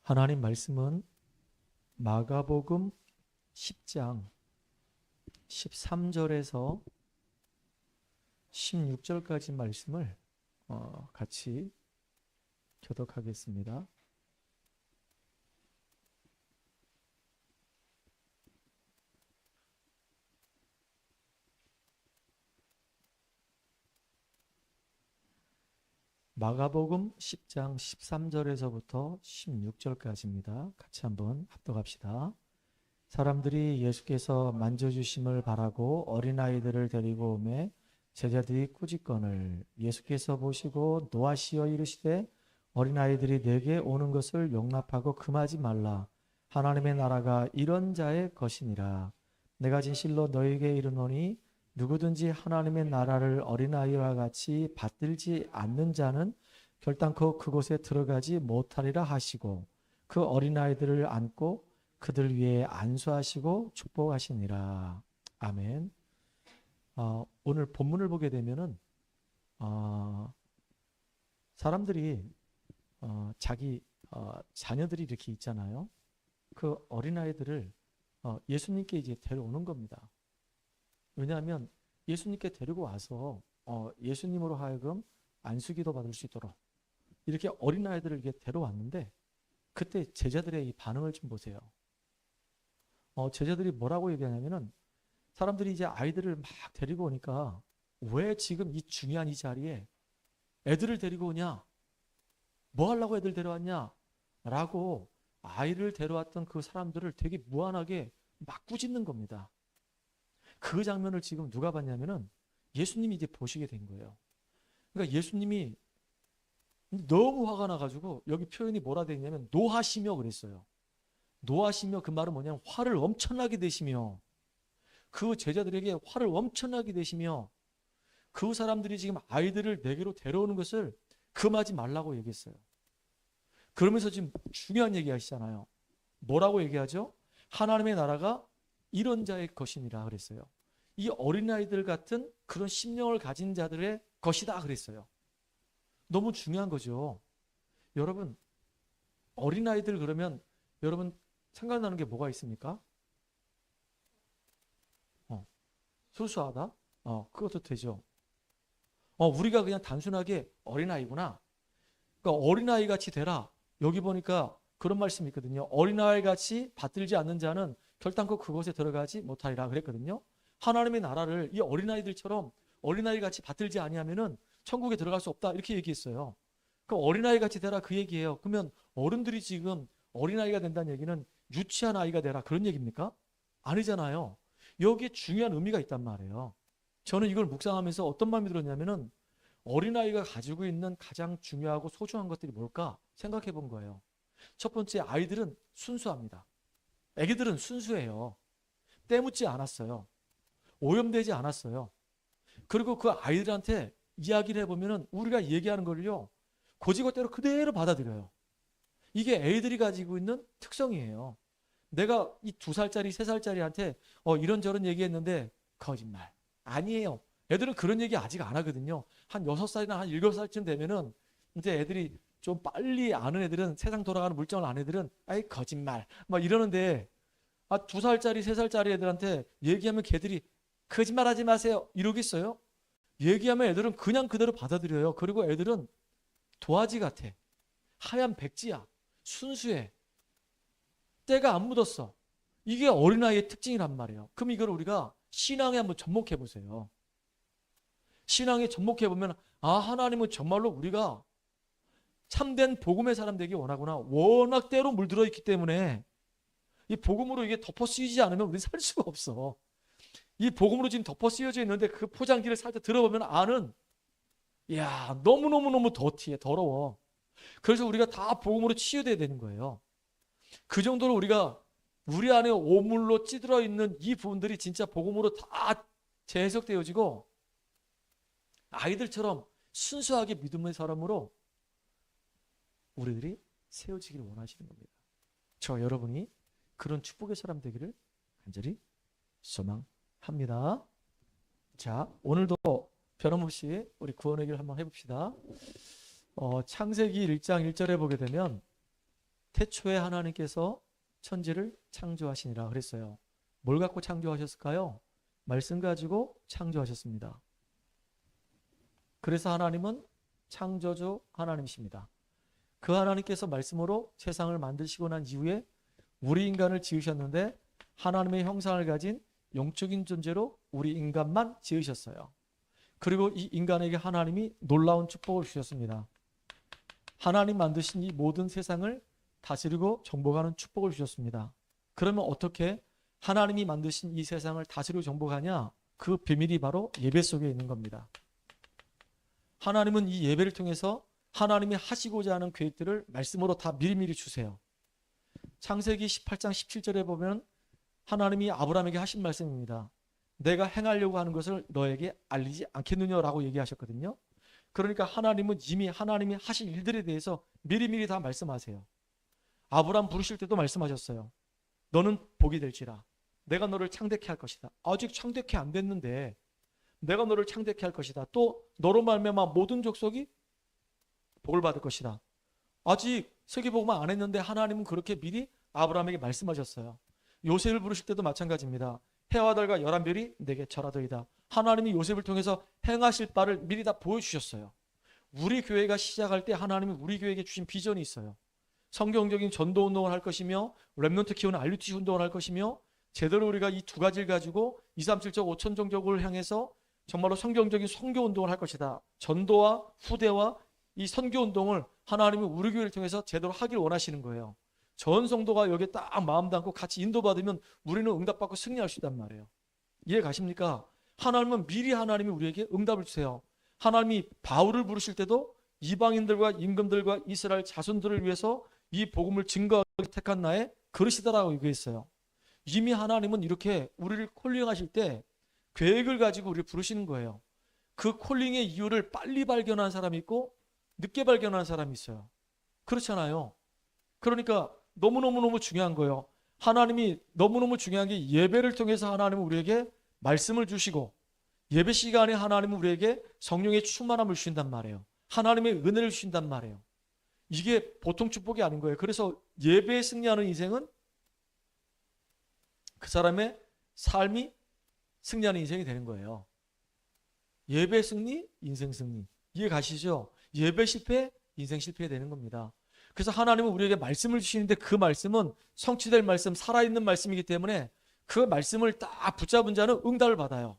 하나님 말씀은 마가복음 10장 13절에서 16절까지 말씀을 같이 교독하겠습니다. 마가복음 10장 13절에서부터 16절까지입니다. 같이 한번 합독합시다. 사람들이 예수께서 만져주심을 바라고 어린아이들을 데리고 오매 제자들이 꾸짖거늘 예수께서 보시고 노하시어 이르시되 어린아이들이 내게 오는 것을 용납하고 금하지 말라. 하나님의 나라가 이런 자의 것이니라. 내가 진실로 너에게 이르노니 누구든지 하나님의 나라를 어린아이와 같이 받들지 않는 자는 결단코 그곳에 들어가지 못하리라 하시고 그 어린아이들을 안고 그들 위에 안수하시고 축복하시니라. 아멘. 오늘 본문을 보게 되면은 사람들이 자기 자녀들이 이렇게 있잖아요. 그 어린아이들을 예수님께 이제 데려오는 겁니다. 왜냐하면 예수님께 데리고 와서 예수님으로 하여금 안수기도 받을 수 있도록 이렇게 어린아이들을 이렇게 데려왔는데 그때 제자들의 이 반응을 좀 보세요. 제자들이 뭐라고 얘기하냐면은 사람들이 이제 아이들을 막 데리고 오니까 왜 지금 이 중요한 이 자리에 애들을 데리고 오냐? 뭐 하려고 애들 데려왔냐? 라고 아이를 데려왔던 그 사람들을 되게 무한하게 막 꾸짖는 겁니다. 그 장면을 지금 누가 봤냐면은 예수님이 이제 보시게 된 거예요. 그러니까 예수님이 너무 화가 나가지고 여기 표현이 뭐라 되어 있냐면 노하시며 그랬어요. 노하시며 그 말은 뭐냐면 화를 엄청나게 내시며 그 제자들에게 화를 엄청나게 내시며 그 사람들이 지금 아이들을 내게로 데려오는 것을 금하지 말라고 얘기했어요. 그러면서 지금 중요한 얘기 하시잖아요. 뭐라고 얘기하죠? 하나님의 나라가 이런 자의 것이니라 그랬어요. 이 어린아이들 같은 그런 심령을 가진 자들의 것이다 그랬어요. 너무 중요한 거죠. 여러분, 어린아이들 그러면 여러분 생각나는 게 뭐가 있습니까? 소소하다? 그것도 되죠. 우리가 그냥 단순하게 어린아이구나. 그러니까 어린아이 같이 되라. 여기 보니까 그런 말씀이 있거든요. 어린아이 같이 받들지 않는 자는 결단코 그곳에 들어가지 못하리라 그랬거든요. 하나님의 나라를 이 어린아이들처럼 어린아이 같이 받들지 아니하면은 천국에 들어갈 수 없다 이렇게 얘기했어요. 그 어린아이 같이 되라 그 얘기예요. 그러면 어른들이 지금 어린아이가 된다는 얘기는 유치한 아이가 되라 그런 얘기입니까? 아니잖아요. 여기에 중요한 의미가 있단 말이에요. 저는 이걸 묵상하면서 어떤 마음이 들었냐면은 어린아이가 가지고 있는 가장 중요하고 소중한 것들이 뭘까 생각해 본 거예요. 첫 번째, 아이들은 순수합니다. 애기들은 순수해요. 때묻지 않았어요. 오염되지 않았어요. 그리고 그 아이들한테 이야기를 해보면은 우리가 얘기하는 걸요 고지고대로 그대로 받아들여요. 이게 애들이 가지고 있는 특성이에요. 내가 이 2살짜리 3살짜리한테 이런저런 얘기했는데 거짓말 아니에요. 애들은 그런 얘기 아직 안 하거든요. 한 6살이나 한 7살쯤 되면은 이제 애들이 좀 빨리 아는 애들은 세상 돌아가는 물정을 아는 애들은 아이 거짓말 막 이러는데 2살짜리 3살짜리 애들한테 얘기하면 걔들이 거짓말하지 마세요 이러겠어요? 얘기하면 애들은 그냥 그대로 받아들여요. 그리고 애들은 도화지 같아. 하얀 백지야. 순수해. 때가 안 묻었어. 이게 어린아이의 특징이란 말이에요. 그럼 이걸 우리가 신앙에 한번 접목해 보세요. 신앙에 접목해 보면 하나님은 정말로 우리가 참된 복음의 사람 되기 원하구나. 워낙 때로 물들어 있기 때문에 이 복음으로 이게 덮어 쓰이지 않으면 우리 살 수가 없어. 이 복음으로 지금 덮어 쓰여져 있는데 그 포장지를 살짝 들어보면 안은 너무너무너무 더러워. 그래서 우리가 다 복음으로 치유돼야 되는 거예요. 그 정도로 우리가 우리 안에 오물로 찌들어 있는 이 부분들이 진짜 복음으로 다 재해석되어지고 아이들처럼 순수하게 믿음의 사람으로 우리들이 세워지기를 원하시는 겁니다. 저 여러분이 그런 축복의 사람 되기를 간절히 소망합니다. 자, 오늘도 변함없이 우리 구원의 길 한번 해봅시다. 창세기 1장 1절에 보게 되면 태초에 하나님께서 천지를 창조하시니라 그랬어요. 뭘 갖고 창조하셨을까요? 말씀 가지고 창조하셨습니다. 그래서 하나님은 창조주 하나님이십니다. 그 하나님께서 말씀으로 세상을 만드시고 난 이후에 우리 인간을 지으셨는데 하나님의 형상을 가진 영적인 존재로 우리 인간만 지으셨어요. 그리고 이 인간에게 하나님이 놀라운 축복을 주셨습니다. 하나님 만드신 이 모든 세상을 다스리고 정복하는 축복을 주셨습니다. 그러면 어떻게 하나님이 만드신 이 세상을 다스리고 정복하냐? 그 비밀이 바로 예배 속에 있는 겁니다. 하나님은 이 예배를 통해서 하나님이 하시고자 하는 계획들을 말씀으로 다 미리미리 주세요. 창세기 18장 17절에 보면 하나님이 아브라함에게 하신 말씀입니다. 내가 행하려고 하는 것을 너에게 알리지 않겠느냐라고 얘기하셨거든요. 그러니까 하나님은 이미 하나님이 하실 일들에 대해서 미리미리 다 말씀하세요. 아브라함 부르실 때도 말씀하셨어요. 너는 복이 될지라. 내가 너를 창대케 할 것이다. 아직 창대케 안 됐는데 내가 너를 창대케 할 것이다. 또 너로 말미암아 모든 족속이 복을 받을 것이다. 아직 세계복음만 안 했는데 하나님은 그렇게 미리 아브라함에게 말씀하셨어요. 요셉을 부르실 때도 마찬가지입니다. 해와 달과 열한 별이 내게 절하더이다. 하나님이 요셉을 통해서 행하실 바를 미리 다 보여주셨어요. 우리 교회가 시작할 때 하나님이 우리 교회에게 주신 비전이 있어요. 성경적인 전도 운동을 할 것이며 렘넌트 키우는 RUTC 운동을 할 것이며 제대로 우리가 이 두 가지를 가지고 237적 5천종족을 향해서 정말로 성경적인 선교 운동을 할 것이다. 전도와 후대와 이 선교 운동을 하나님이 우리 교회를 통해서 제대로 하길 원하시는 거예요. 전 성도가 여기에 딱 마음 담고 같이 인도받으면 우리는 응답받고 승리할 수 있단 말이에요. 이해 가십니까? 하나님은 미리 하나님이 우리에게 응답을 주세요. 하나님이 바울을 부르실 때도 이방인들과 임금들과 이스라엘 자손들을 위해서 이 복음을 증거하기 택한 나의 그릇이다라고 얘기했어요. 이미 하나님은 이렇게 우리를 콜링하실 때 계획을 가지고 우리를 부르시는 거예요. 그 콜링의 이유를 빨리 발견한 사람이 있고 늦게 발견한 사람이 있어요. 그렇잖아요. 그러니까 너무너무 중요한 거예요. 하나님이 너무너무 중요한 게 예배를 통해서 하나님은 우리에게 말씀을 주시고 예배 시간에 하나님은 우리에게 성령의 충만함을 주신단 말이에요. 하나님의 은혜를 주신단 말이에요. 이게 보통 축복이 아닌 거예요. 그래서 예배에 승리하는 인생은 그 사람의 삶이 승리하는 인생이 되는 거예요. 예배 승리, 인생 승리. 이해 가시죠? 예배 실패, 인생 실패가 되는 겁니다. 그래서 하나님은 우리에게 말씀을 주시는데 그 말씀은 성취될 말씀, 살아있는 말씀이기 때문에 그 말씀을 딱 붙잡은 자는 응답을 받아요.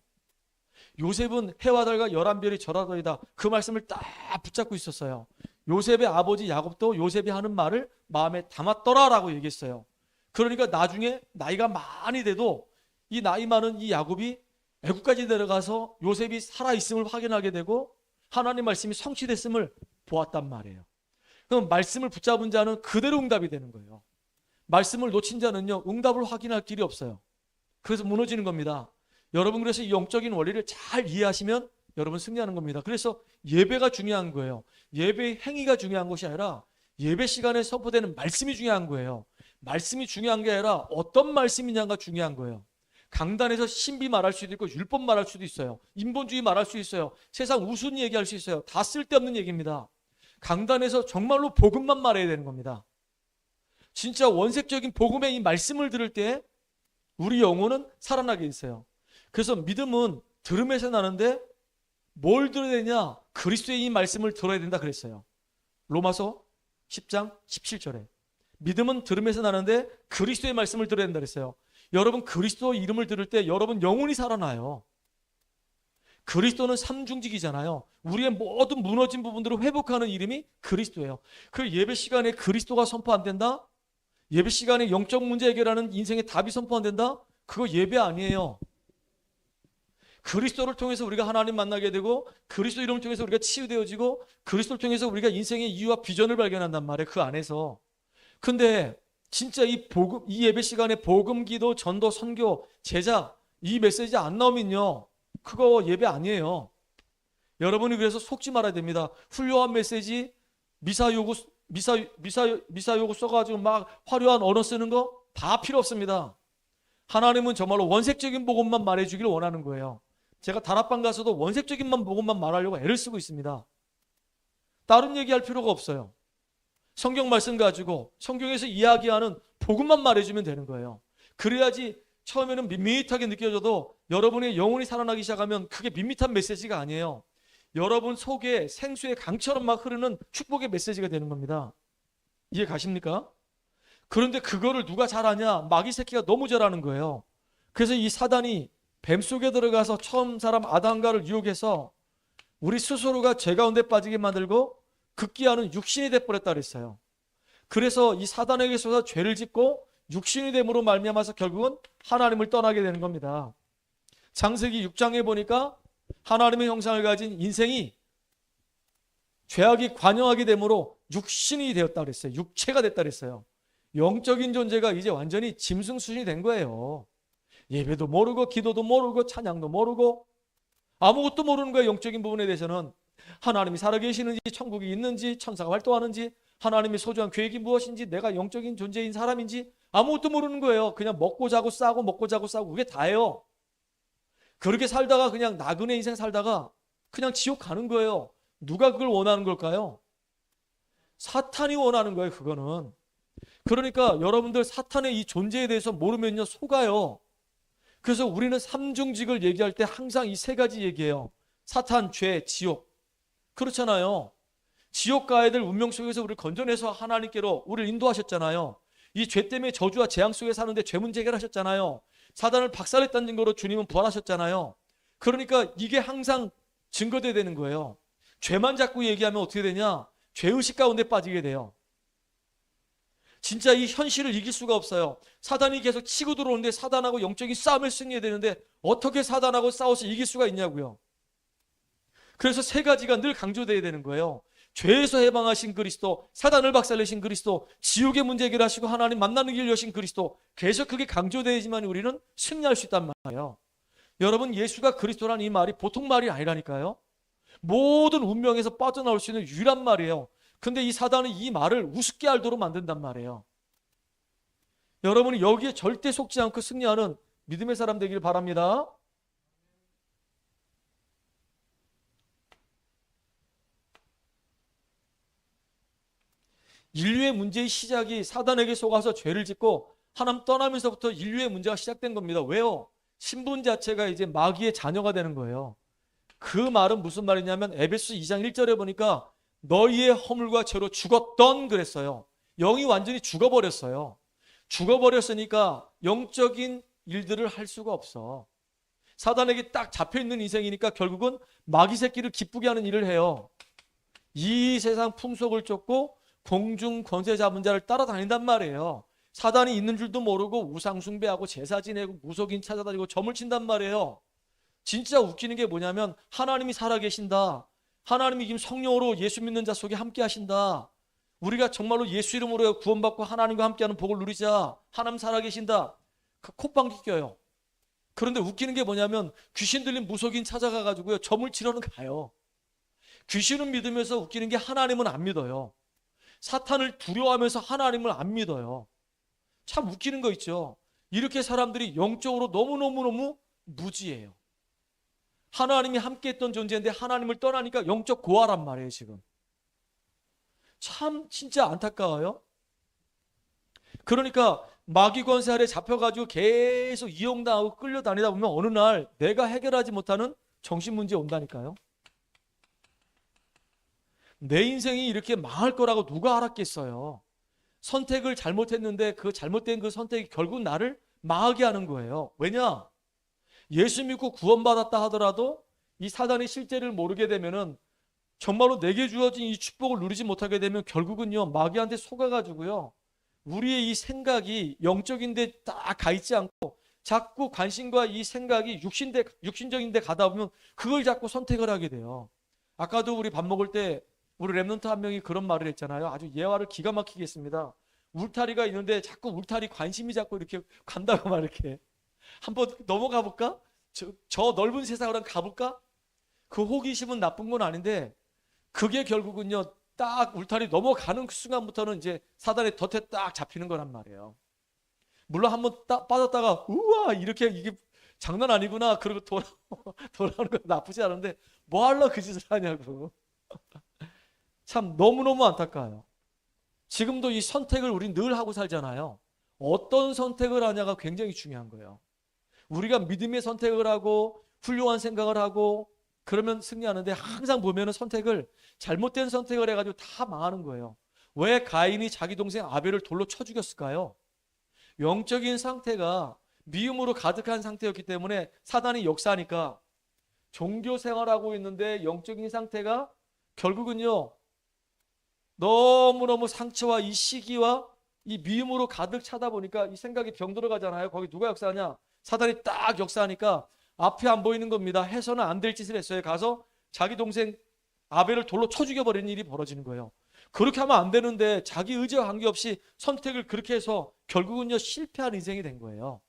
요셉은 해와 달과 열한 별이 절하더이다. 그 말씀을 딱 붙잡고 있었어요. 요셉의 아버지 야곱도 요셉이 하는 말을 마음에 담았더라라고 얘기했어요. 그러니까 나중에 나이가 많이 돼도 이 나이 많은 이 야곱이 애국까지 내려가서 요셉이 살아있음을 확인하게 되고 하나님 말씀이 성취됐음을 보았단 말이에요. 그럼 말씀을 붙잡은 자는 그대로 응답이 되는 거예요. 말씀을 놓친 자는요, 응답을 확인할 길이 없어요. 그래서 무너지는 겁니다. 여러분, 그래서 이 영적인 원리를 잘 이해하시면 여러분 승리하는 겁니다. 그래서 예배가 중요한 거예요. 예배의 행위가 중요한 것이 아니라 예배 시간에 선포되는 말씀이 중요한 거예요. 말씀이 중요한 게 아니라 어떤 말씀이냐가 중요한 거예요. 강단에서 신비 말할 수도 있고 율법 말할 수도 있어요. 인본주의 말할 수 있어요. 세상 우스운 얘기할 수 있어요. 다 쓸데없는 얘기입니다. 강단에서 정말로 복음만 말해야 되는 겁니다. 진짜 원색적인 복음의 이 말씀을 들을 때 우리 영혼은 살아나게 있어요. 그래서 믿음은 들음에서 나는데 뭘 들어야 되냐? 그리스도의 이 말씀을 들어야 된다 그랬어요. 로마서 10장 17절에 믿음은 들음에서 나는데 그리스도의 말씀을 들어야 된다 그랬어요. 여러분, 그리스도 이름을 들을 때 여러분 영혼이 살아나요. 그리스도는 삼중직이잖아요. 우리의 모든 무너진 부분들을 회복하는 이름이 그리스도예요. 그 예배 시간에 그리스도가 선포 안 된다? 예배 시간에 영적 문제 해결하는 인생의 답이 선포 안 된다? 그거 예배 아니에요. 그리스도를 통해서 우리가 하나님 만나게 되고 그리스도 이름을 통해서 우리가 치유되어지고 그리스도를 통해서 우리가 인생의 이유와 비전을 발견한단 말이에요. 그 안에서. 근데 진짜 이 복음, 이 예배 시간에 복음, 기도, 전도, 선교, 제자 이 메시지 안 나오면요, 그거 예배 아니에요. 여러분이 그래서 속지 말아야 됩니다. 훌륭한 메시지, 미사 요구 써가지고 막 화려한 언어 쓰는 거 다 필요 없습니다. 하나님은 정말로 원색적인 복음만 말해주기를 원하는 거예요. 제가 다락방 가서도 원색적인 복음만 말하려고 애를 쓰고 있습니다. 다른 얘기할 필요가 없어요. 성경 말씀 가지고 성경에서 이야기하는 복음만 말해주면 되는 거예요. 그래야지 처음에는 밋밋하게 느껴져도 여러분의 영혼이 살아나기 시작하면 그게 밋밋한 메시지가 아니에요. 여러분 속에 생수의 강처럼 막 흐르는 축복의 메시지가 되는 겁니다. 이해 가십니까? 그런데 그거를 누가 잘하냐? 마귀 새끼가 너무 잘하는 거예요. 그래서 이 사단이 뱀 속에 들어가서 처음 사람 아담과를 유혹해서 우리 스스로가 죄 가운데 빠지게 만들고 극기하는 육신이 돼버렸다 그랬어요. 그래서 이 사단에게서 죄를 짓고 육신이 됨으로 말미암아서 결국은 하나님을 떠나게 되는 겁니다. 창세기 6장에 보니까 하나님의 형상을 가진 인생이 죄악이 관영하게 되므로 육신이 되었다 그랬어요. 육체가 됐다 그랬어요. 영적인 존재가 이제 완전히 짐승 수준이 된 거예요. 예배도 모르고 기도도 모르고 찬양도 모르고 아무것도 모르는 거예요. 영적인 부분에 대해서는 하나님이 살아계시는지 천국이 있는지 천사가 활동하는지 하나님의 소중한 계획이 무엇인지 내가 영적인 존재인 사람인지 아무것도 모르는 거예요. 그냥 먹고 자고 싸고 먹고 자고 싸고 그게 다예요. 그렇게 살다가 그냥 나그네 인생 살다가 그냥 지옥 가는 거예요. 누가 그걸 원하는 걸까요? 사탄이 원하는 거예요. 그거는. 그러니까 여러분들 사탄의 이 존재에 대해서 모르면요 속아요. 그래서 우리는 삼중직을 얘기할 때 항상 이 세 가지 얘기해요. 사탄, 죄, 지옥. 그렇잖아요. 지옥 가야 될 운명 속에서 우리를 건져내서 하나님께로 우리를 인도하셨잖아요. 이 죄 때문에 저주와 재앙 속에 사는데 죄 문제 해결하셨잖아요. 사단을 박살냈다는 증거로 주님은 부활하셨잖아요. 그러니까 이게 항상 증거돼야 되는 거예요. 죄만 자꾸 얘기하면 어떻게 되냐? 죄의식 가운데 빠지게 돼요. 진짜 이 현실을 이길 수가 없어요. 사단이 계속 치고 들어오는데 사단하고 영적인 싸움을 승리해야 되는데 어떻게 사단하고 싸워서 이길 수가 있냐고요. 그래서 세 가지가 늘 강조돼야 되는 거예요. 죄에서 해방하신 그리스도, 사단을 박살내신 그리스도, 지옥의 문제 해결하시고 하나님 만나는 길 여신 그리스도. 계속 그게 강조돼야지만 우리는 승리할 수 있단 말이에요. 여러분 예수가 그리스도라는 이 말이 보통 말이 아니라니까요. 모든 운명에서 빠져나올 수 있는 유일한 말이에요. 근데 이 사단은 이 말을 우습게 알도록 만든단 말이에요. 여러분이 여기에 절대 속지 않고 승리하는 믿음의 사람 되길 바랍니다. 인류의 문제의 시작이 사단에게 속아서 죄를 짓고 하나님 떠나면서부터 인류의 문제가 시작된 겁니다. 왜요? 신분 자체가 이제 마귀의 자녀가 되는 거예요. 그 말은 무슨 말이냐면 에베소 2장 1절에 보니까 너희의 허물과 죄로 죽었던 그랬어요. 영이 완전히 죽어버렸어요. 죽어버렸으니까 영적인 일들을 할 수가 없어. 사단에게 딱 잡혀있는 인생이니까 결국은 마귀 새끼를 기쁘게 하는 일을 해요. 이 세상 풍속을 쫓고 공중 권세 잡은 자를 따라다닌단 말이에요. 사단이 있는 줄도 모르고 우상 숭배하고 제사 지내고 무속인 찾아다니고 점을 친단 말이에요. 진짜 웃기는 게 뭐냐면 하나님이 살아계신다. 하나님이 지금 성령으로 예수 믿는 자 속에 함께 하신다. 우리가 정말로 예수 이름으로 구원받고 하나님과 함께하는 복을 누리자. 하나님 살아계신다. 콧방귀 껴요. 그런데 웃기는 게 뭐냐면 귀신 들린 무속인 찾아가가지고요 점을 치러는 가요. 귀신은 믿으면서 웃기는 게 하나님은 안 믿어요. 사탄을 두려워하면서 하나님을 안 믿어요. 참 웃기는 거 있죠. 이렇게 사람들이 영적으로 너무너무 무지해요. 하나님이 함께했던 존재인데 하나님을 떠나니까 영적 고아란 말이에요. 지금 참 진짜 안타까워요. 그러니까 마귀 권세 아래 잡혀가지고 계속 이용당하고 끌려다니다 보면 어느 날 내가 해결하지 못하는 정신문제 온다니까요. 내 인생이 이렇게 망할 거라고 누가 알았겠어요. 선택을 잘못했는데 그 잘못된 그 선택이 결국 나를 망하게 하는 거예요. 왜냐? 예수 믿고 구원받았다 하더라도 이 사단의 실제를 모르게 되면은 정말로 내게 주어진 이 축복을 누리지 못하게 되면 결국은요 마귀한테 속아가지고요 우리의 이 생각이 영적인데 딱 가 있지 않고 자꾸 관심과 이 생각이 육신적인데 가다 보면 그걸 자꾸 선택을 하게 돼요. 아까도 우리 밥 먹을 때 우리 랩런트 한 명이 그런 말을 했잖아요. 아주 예화를 기가 막히게 했습니다. 울타리가 있는데 자꾸 울타리 관심이 자꾸 이렇게 간다고 막 이렇게 한번 넘어가 볼까? 저 넓은 세상으로 가볼까? 그 호기심은 나쁜 건 아닌데 그게 결국은요 딱 울타리 넘어가는 그 순간부터는 이제 사단의 덫에 딱 잡히는 거란 말이에요. 물론 한번 딱 빠졌다가 우와 이렇게 이게 장난 아니구나 그러고 돌아오는 건 나쁘지 않은데 뭐 하려고 그 짓을 하냐고. 참 너무너무 안타까워요. 지금도 이 선택을 우리 늘 하고 살잖아요. 어떤 선택을 하냐가 굉장히 중요한 거예요. 우리가 믿음의 선택을 하고 훌륭한 생각을 하고 그러면 승리하는데 항상 보면은 선택을 잘못된 선택을 해가지고 다 망하는 거예요. 왜 가인이 자기 동생 아벨을 돌로 쳐 죽였을까요? 영적인 상태가 미움으로 가득한 상태였기 때문에 사단이 역사하니까 종교 생활하고 있는데 영적인 상태가 결국은요 너무너무 상처와 이 시기와 이 미움으로 가득 차다 보니까 이 생각이 병들어 가잖아요. 거기 누가 역사하냐? 사단이 딱 역사하니까 앞이 안 보이는 겁니다. 해서는 안 될 짓을 했어요. 가서 자기 동생 아벨을 돌로 쳐 죽여버리는 일이 벌어지는 거예요. 그렇게 하면 안 되는데 자기 의지와 관계없이 선택을 그렇게 해서 결국은요 실패한 인생이 된 거예요.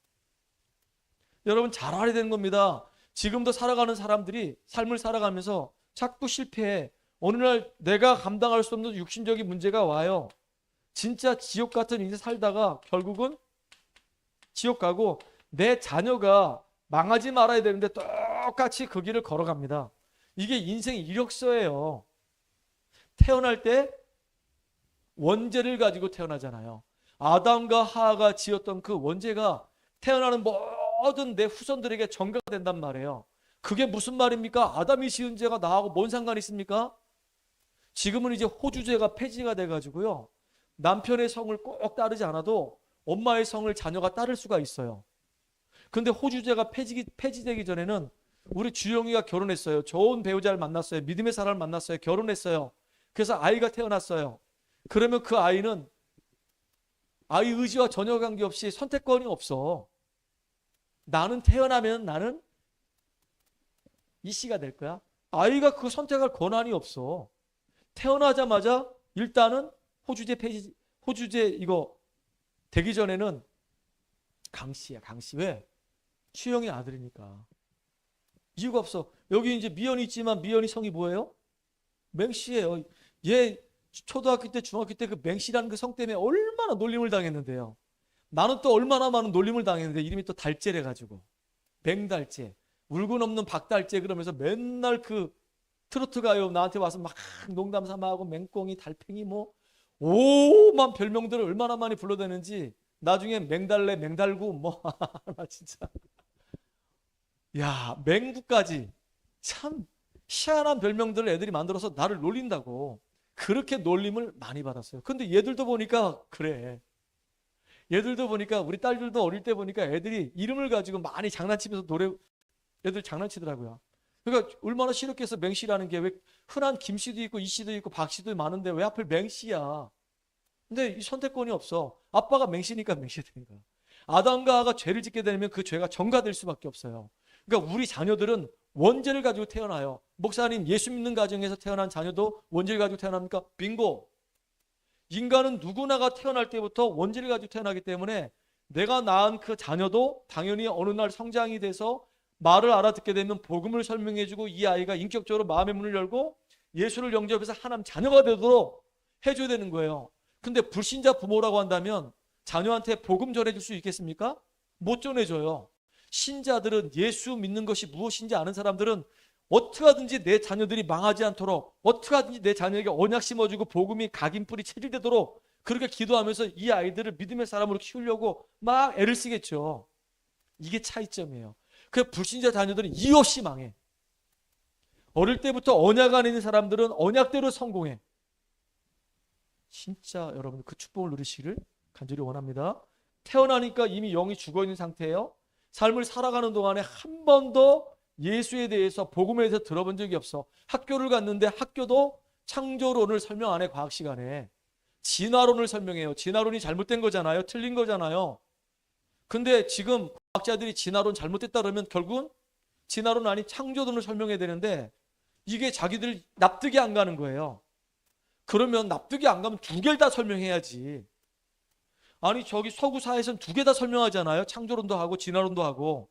여러분 잘 알아야 되는 겁니다. 지금도 살아가는 사람들이 삶을 살아가면서 자꾸 실패해. 어느 날 내가 감당할 수 없는 육신적인 문제가 와요. 진짜 지옥 같은 인생 살다가 결국은 지옥 가고 내 자녀가 망하지 말아야 되는데 똑같이 그 길을 걸어갑니다. 이게 인생 이력서예요. 태어날 때 원죄를 가지고 태어나잖아요. 아담과 하하가 지었던 그 원죄가 태어나는 모든 내 후손들에게 전가가 된단 말이에요. 그게 무슨 말입니까? 아담이 지은 죄가 나하고 뭔 상관이 있습니까? 지금은 이제 호주제가 폐지가 돼가지고요. 남편의 성을 꼭 따르지 않아도 엄마의 성을 자녀가 따를 수가 있어요. 근데 호주제가 폐지되기 전에는 우리 주영이가 결혼했어요. 좋은 배우자를 만났어요. 믿음의 사람을 만났어요. 결혼했어요. 그래서 아이가 태어났어요. 그러면 그 아이는 아이 의지와 전혀 관계없이 선택권이 없어. 나는 태어나면 나는 이 씨가 될 거야. 아이가 그 선택할 권한이 없어. 태어나자마자 일단은 호주제 이거 되기 전에는 강씨야. 강씨. 왜? 추영이 아들이니까. 이유가 없어. 여기 이제 미연이 있지만 미연이 성이 뭐예요? 맹씨예요. 얘 초등학교 때 중학교 때 그 맹씨라는 그 성 때문에 얼마나 놀림을 당했는데요. 나는 또 얼마나 많은 놀림을 당했는데 이름이 또 달재래 가지고 맹달재, 울고 넘는 박달재 그러면서 맨날 그 트로트 가요 나한테 와서 막 농담 삼아하고 맹꽁이 달팽이 뭐 오만 별명들을 얼마나 많이 불러대는지 나중에 맹달래 맹달구 뭐 나 진짜 야 맹구까지 참 희한한 별명들을 애들이 만들어서 나를 놀린다고 그렇게 놀림을 많이 받았어요. 근데 얘들도 보니까 그래. 얘들도 보니까 우리 딸들도 어릴 때 보니까 애들이 이름을 가지고 많이 장난치면서 애들 장난치더라고요. 그러니까 얼마나 싫었겠어. 맹씨라는 게 왜 흔한 김씨도 있고 이씨도 있고 박씨도 많은데 왜 하필 맹씨야. 근데 이 선택권이 없어. 아빠가 맹씨니까 맹씨 되는 거야. 아담과 하와가 죄를 짓게 되면 그 죄가 전가될 수밖에 없어요. 그러니까 우리 자녀들은 원죄를 가지고 태어나요. 목사님 예수 믿는 가정에서 태어난 자녀도 원죄를 가지고 태어납니까? 빙고. 인간은 누구나가 태어날 때부터 원죄를 가지고 태어나기 때문에 내가 낳은 그 자녀도 당연히 어느 날 성장이 돼서 말을 알아듣게 되면 복음을 설명해주고 이 아이가 인격적으로 마음의 문을 열고 예수를 영접해서 하나님 자녀가 되도록 해줘야 되는 거예요. 근데 불신자 부모라고 한다면 자녀한테 복음 전해줄 수 있겠습니까? 못 전해줘요. 신자들은 예수 믿는 것이 무엇인지 아는 사람들은 어떻게 하든지 내 자녀들이 망하지 않도록 어떻게 하든지 내 자녀에게 언약 심어주고 복음이 각인뿌리 체질되도록 그렇게 기도하면서 이 아이들을 믿음의 사람으로 키우려고 막 애를 쓰겠죠. 이게 차이점이에요. 그 불신자 자녀들은 이유 없이 망해. 어릴 때부터 언약 안에 있는 사람들은 언약대로 성공해. 진짜 여러분 그 축복을 누리시기를 간절히 원합니다. 태어나니까 이미 영이 죽어있는 상태예요. 삶을 살아가는 동안에 한 번도 예수에 대해서 복음에 대해서 들어본 적이 없어. 학교를 갔는데 학교도 창조론을 설명 안 해. 과학 시간에 진화론을 설명해요. 진화론이 잘못된 거잖아요. 틀린 거잖아요. 근데 지금 과학자들이 진화론 잘못됐다 그러면 결국은 진화론 아닌 창조론을 설명해야 되는데 이게 자기들 납득이 안 가는 거예요. 그러면 납득이 안 가면 두 개를 다 설명해야지. 아니 저기 서구사에서는 두 개 다 설명하잖아요. 창조론도 하고 진화론도 하고.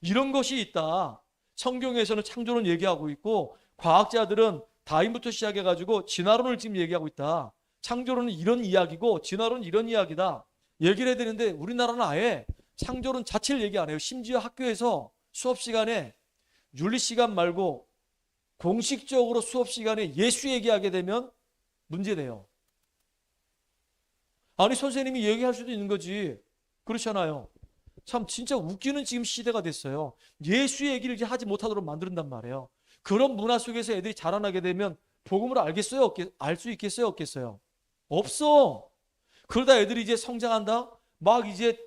이런 것이 있다. 성경에서는 창조론 얘기하고 있고 과학자들은 다윈부터 시작해가지고 진화론을 지금 얘기하고 있다. 창조론은 이런 이야기고 진화론은 이런 이야기다. 얘기를 해야 되는데 우리나라는 아예 창조론 자체를 얘기 안 해요. 심지어 학교에서 수업 시간에 윤리 시간 말고 공식적으로 수업 시간에 예수 얘기하게 되면 문제돼요. 아니 선생님이 얘기할 수도 있는 거지. 그렇잖아요. 참 진짜 웃기는 지금 시대가 됐어요. 예수 얘기를 이제 하지 못하도록 만든단 말이에요. 그런 문화 속에서 애들이 자라나게 되면 복음을 알겠어요? 알 수 있겠어요? 없겠어요? 없어. 그러다 애들이 이제 성장한다? 막 이제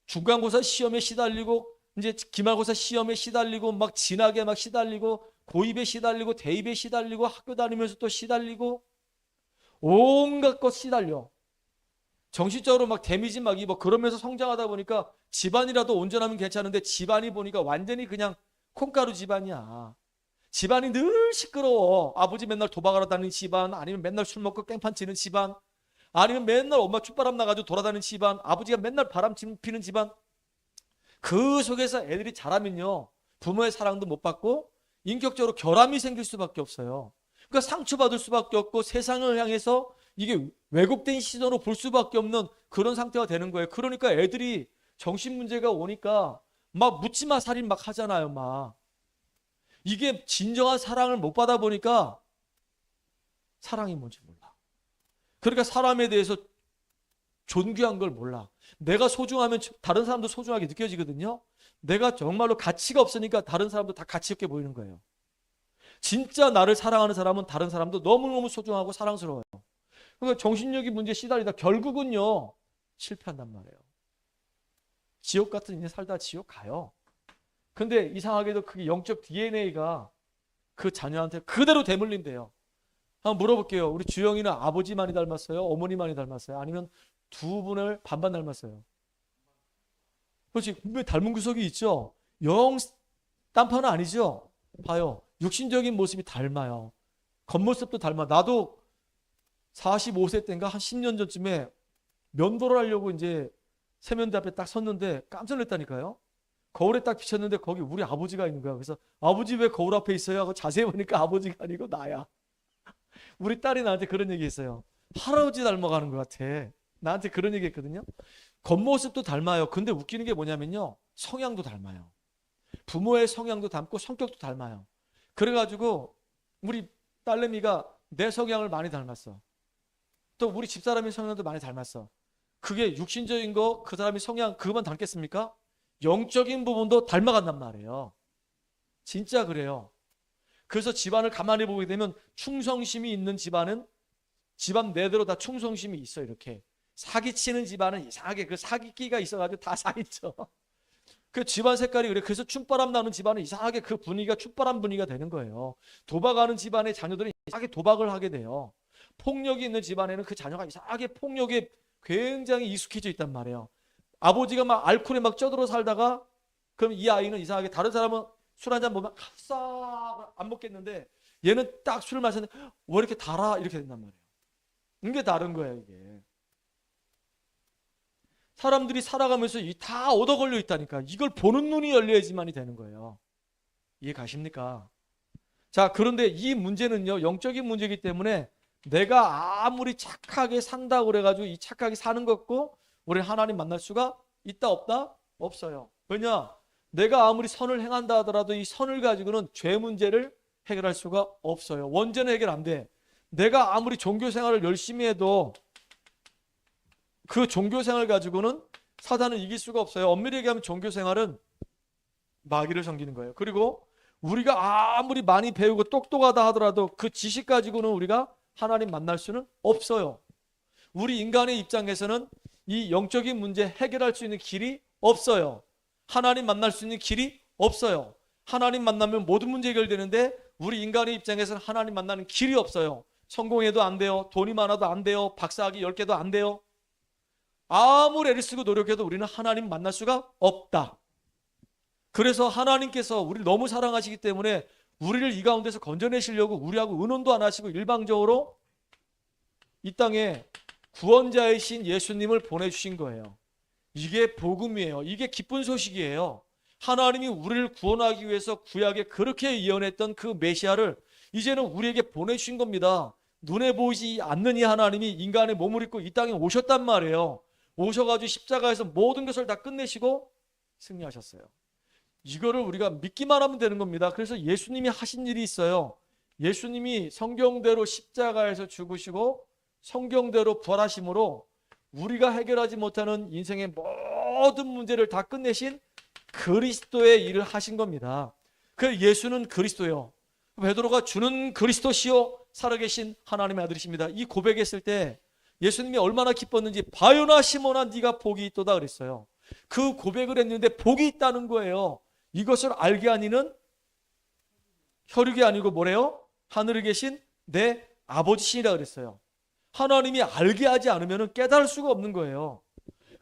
중간고사 시험에 시달리고 이제 기말고사 시험에 시달리고 막 진학에 막 시달리고 고입에 시달리고 대입에 시달리고 학교 다니면서 또 시달리고 온갖 것 시달려. 정신적으로 막 데미지 막 입어. 그러면서 성장하다 보니까 집안이라도 온전하면 괜찮은데 집안이 보니까 완전히 그냥 콩가루 집안이야. 집안이 늘 시끄러워. 아버지 맨날 도박하러 다니는 집안, 아니면 맨날 술 먹고 깽판 치는 집안, 아니면 맨날 엄마 춥바람 나가지고 돌아다니는 집안, 아버지가 맨날 바람 피는 집안. 그 속에서 애들이 자라면요, 부모의 사랑도 못 받고 인격적으로 결함이 생길 수밖에 없어요. 그러니까 상처받을 수밖에 없고 세상을 향해서 이게 왜곡된 시선으로 볼 수밖에 없는 그런 상태가 되는 거예요. 그러니까 애들이 정신 문제가 오니까 막 묻지마 살인 막 하잖아요. 막 이게 진정한 사랑을 못 받아 보니까 사랑이 뭔지 몰라. 그러니까 사람에 대해서 존귀한 걸 몰라. 내가 소중하면 다른 사람도 소중하게 느껴지거든요. 내가 정말로 가치가 없으니까 다른 사람도 다 가치 없게 보이는 거예요. 진짜 나를 사랑하는 사람은 다른 사람도 너무너무 소중하고 사랑스러워요. 그러니까 정신력이 문제에 시달리다 결국은요 실패한단 말이에요. 지옥 같은 인생 살다 지옥 가요. 근데 이상하게도 그게 영적 DNA가 그 자녀한테 그대로 대물린대요. 한번 물어볼게요. 우리 주영이는 아버지 많이 닮았어요? 어머니 많이 닮았어요? 아니면 두 분을 반반 닮았어요? 그렇지. 분명히 닮은 구석이 있죠. 영 딴판은 아니죠. 봐요. 육신적인 모습이 닮아요. 겉모습도 닮아. 나도 45세 때인가 한 10년 전쯤에 면도를 하려고 이제 세면대 앞에 딱 섰는데 깜짝 놀랐다니까요. 거울에 딱 비쳤는데 거기 우리 아버지가 있는 거야. 그래서 아버지 왜 거울 앞에 있어요? 하고 자세히 보니까 아버지가 아니고 나야. 우리 딸이 나한테 그런 얘기 했어요. 할아버지 닮아가는 것 같아. 나한테 그런 얘기 했거든요. 겉모습도 닮아요. 근데 웃기는 게 뭐냐면요. 성향도 닮아요. 부모의 성향도 닮고 성격도 닮아요. 그래가지고 우리 딸내미가 내 성향을 많이 닮았어. 또 우리 집사람의 성향도 많이 닮았어. 그게 육신적인 거, 그 사람의 성향, 그것만 닮겠습니까? 영적인 부분도 닮아간단 말이에요. 진짜 그래요. 그래서 집안을 가만히 보게 되면 충성심이 있는 집안은 집안 내대로 다 충성심이 있어. 이렇게 사기치는 집안은 이상하게 그 사기끼가 있어가지고 다 사기쳐. 그 집안 색깔이 그래. 그래서 춤바람 나는 집안은 이상하게 그 분위기가 춤바람 분위기가 되는 거예요. 도박하는 집안의 자녀들은 이상하게 도박을 하게 돼요. 폭력이 있는 집안에는 그 자녀가 이상하게 폭력에 굉장히 익숙해져 있단 말이에요. 아버지가 막 알코올에 막 쪄들어 살다가 그럼 이 아이는 이상하게 다른 사람은 술 한잔 먹으면 싹 안 먹겠는데 얘는 딱 술을 마셨는데 왜 이렇게 달아? 이렇게 된단 말이에요. 이게 다른 거예요, 이게. 사람들이 살아가면서 다 얻어 걸려 있다니까. 이걸 보는 눈이 열려야지만이 되는 거예요. 이해 가십니까? 자, 그런데 이 문제는요, 영적인 문제이기 때문에 내가 아무리 착하게 산다고 그래가지고 이 착하게 사는 것 같고 우리 하나님 만날 수가 있다 없다? 없어요. 왜냐? 내가 아무리 선을 행한다 하더라도 이 선을 가지고는 죄 문제를 해결할 수가 없어요. 원죄는 해결 안 돼. 내가 아무리 종교 생활을 열심히 해도 그 종교 생활 가지고는 사단을 이길 수가 없어요. 엄밀히 얘기하면 종교 생활은 마귀를 섬기는 거예요. 그리고 우리가 아무리 많이 배우고 똑똑하다 하더라도 그 지식 가지고는 우리가 하나님 만날 수는 없어요. 우리 인간의 입장에서는 이 영적인 문제 해결할 수 있는 길이 없어요. 하나님 만날 수 있는 길이 없어요. 하나님 만나면 모든 문제 해결되는데 우리 인간의 입장에서는 하나님 만나는 길이 없어요. 성공해도 안 돼요. 돈이 많아도 안 돼요. 박사학위 10개도 안 돼요. 아무리 애를 쓰고 노력해도 우리는 하나님 만날 수가 없다. 그래서 하나님께서 우리를 너무 사랑하시기 때문에 우리를 이 가운데서 건져내시려고 우리하고 의논도 안 하시고 일방적으로 이 땅에 구원자이신 예수님을 보내주신 거예요. 이게 복음이에요. 이게 기쁜 소식이에요. 하나님이 우리를 구원하기 위해서 구약에 그렇게 예언했던 그 메시아를 이제는 우리에게 보내주신 겁니다. 눈에 보이지 않는 이 하나님이 인간의 몸을 입고 이 땅에 오셨단 말이에요. 오셔가지고 십자가에서 모든 것을 다 끝내시고 승리하셨어요. 이거를 우리가 믿기만 하면 되는 겁니다. 그래서 예수님이 하신 일이 있어요. 예수님이 성경대로 십자가에서 죽으시고 성경대로 부활하심으로 우리가 해결하지 못하는 인생의 모든 문제를 다 끝내신 그리스도의 일을 하신 겁니다. 그 예수는 그리스도요. 베드로가 주는 그리스도시요 살아계신 하나님의 아들이십니다. 이 고백했을 때 예수님이 얼마나 기뻤는지 바요나 시몬아 네가 복이 있도다 그랬어요. 그 고백을 했는데 복이 있다는 거예요. 이것을 알게 하니는 혈육이 아니고 뭐래요? 하늘에 계신 내 아버지시니라 그랬어요. 하나님이 알게 하지 않으면 깨달을 수가 없는 거예요.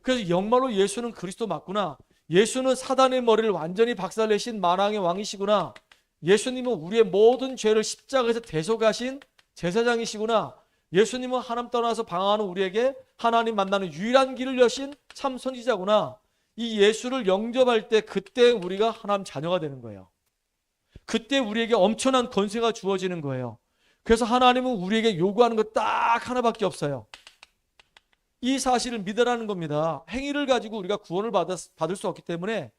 그래서 정말로 예수는 그리스도 맞구나. 예수는 사단의 머리를 완전히 박살내신 만왕의 왕이시구나. 예수님은 우리의 모든 죄를 십자가에서 대속하신 제사장이시구나. 예수님은 하나님 떠나서 방황하는 우리에게 하나님 만나는 유일한 길을 여신 참 선지자구나. 이 예수를 영접할 때 그때 우리가 하나님 자녀가 되는 거예요. 그때 우리에게 엄청난 권세가 주어지는 거예요. 그래서 하나님은 우리에게 요구하는 것 딱 하나밖에 없어요. 이 사실을 믿으라는 겁니다. 행위를 가지고 우리가 구원을 받을 수 없기 때문에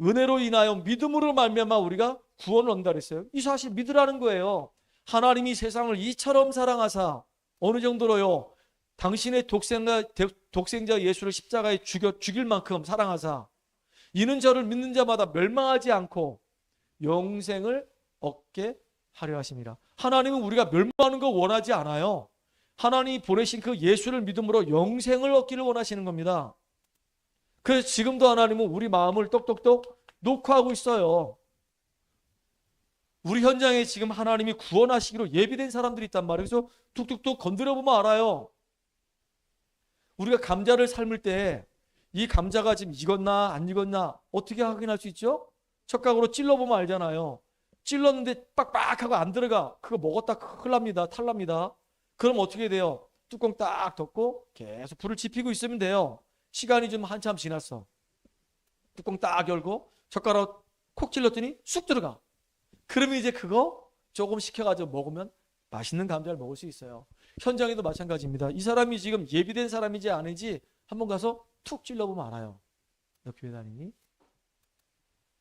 은혜로 인하여 믿음으로 말미암아 우리가 구원을 얻는다 그랬어요. 이 사실 믿으라는 거예요. 하나님이 세상을 이처럼 사랑하사 어느 정도로요? 당신의 독생자 예수를 십자가에 죽일 만큼 사랑하사 이는 저를 믿는 자마다 멸망하지 않고 영생을 얻게 하려 하심이라. 하나님은 우리가 멸망하는 거 원하지 않아요. 하나님이 보내신 그 예수를 믿음으로 영생을 얻기를 원하시는 겁니다. 그래서 지금도 하나님은 우리 마음을 똑똑똑 녹화하고 있어요. 우리 현장에 지금 하나님이 구원하시기로 예비된 사람들이 있단 말이에요. 그래서 툭툭툭 건드려보면 알아요. 우리가 감자를 삶을 때 이 감자가 지금 익었나 안 익었나 어떻게 확인할 수 있죠? 젓가락으로 찔러보면 알잖아요. 찔렀는데 빡빡하고 안 들어가. 그거 먹었다 큰일 납니다. 탈납니다. 그럼 어떻게 돼요? 뚜껑 딱 덮고 계속 불을 지피고 있으면 돼요. 시간이 좀 한참 지났어. 뚜껑 딱 열고 젓가락 콕 찔렀더니 쑥 들어가. 그러면 이제 그거 조금 식혀가지고 먹으면 맛있는 감자를 먹을 수 있어요. 현장에도 마찬가지입니다. 이 사람이 지금 예비된 사람인지 아닌지 한번 가서 툭 찔러보면 알아요. 너 교회 다니니?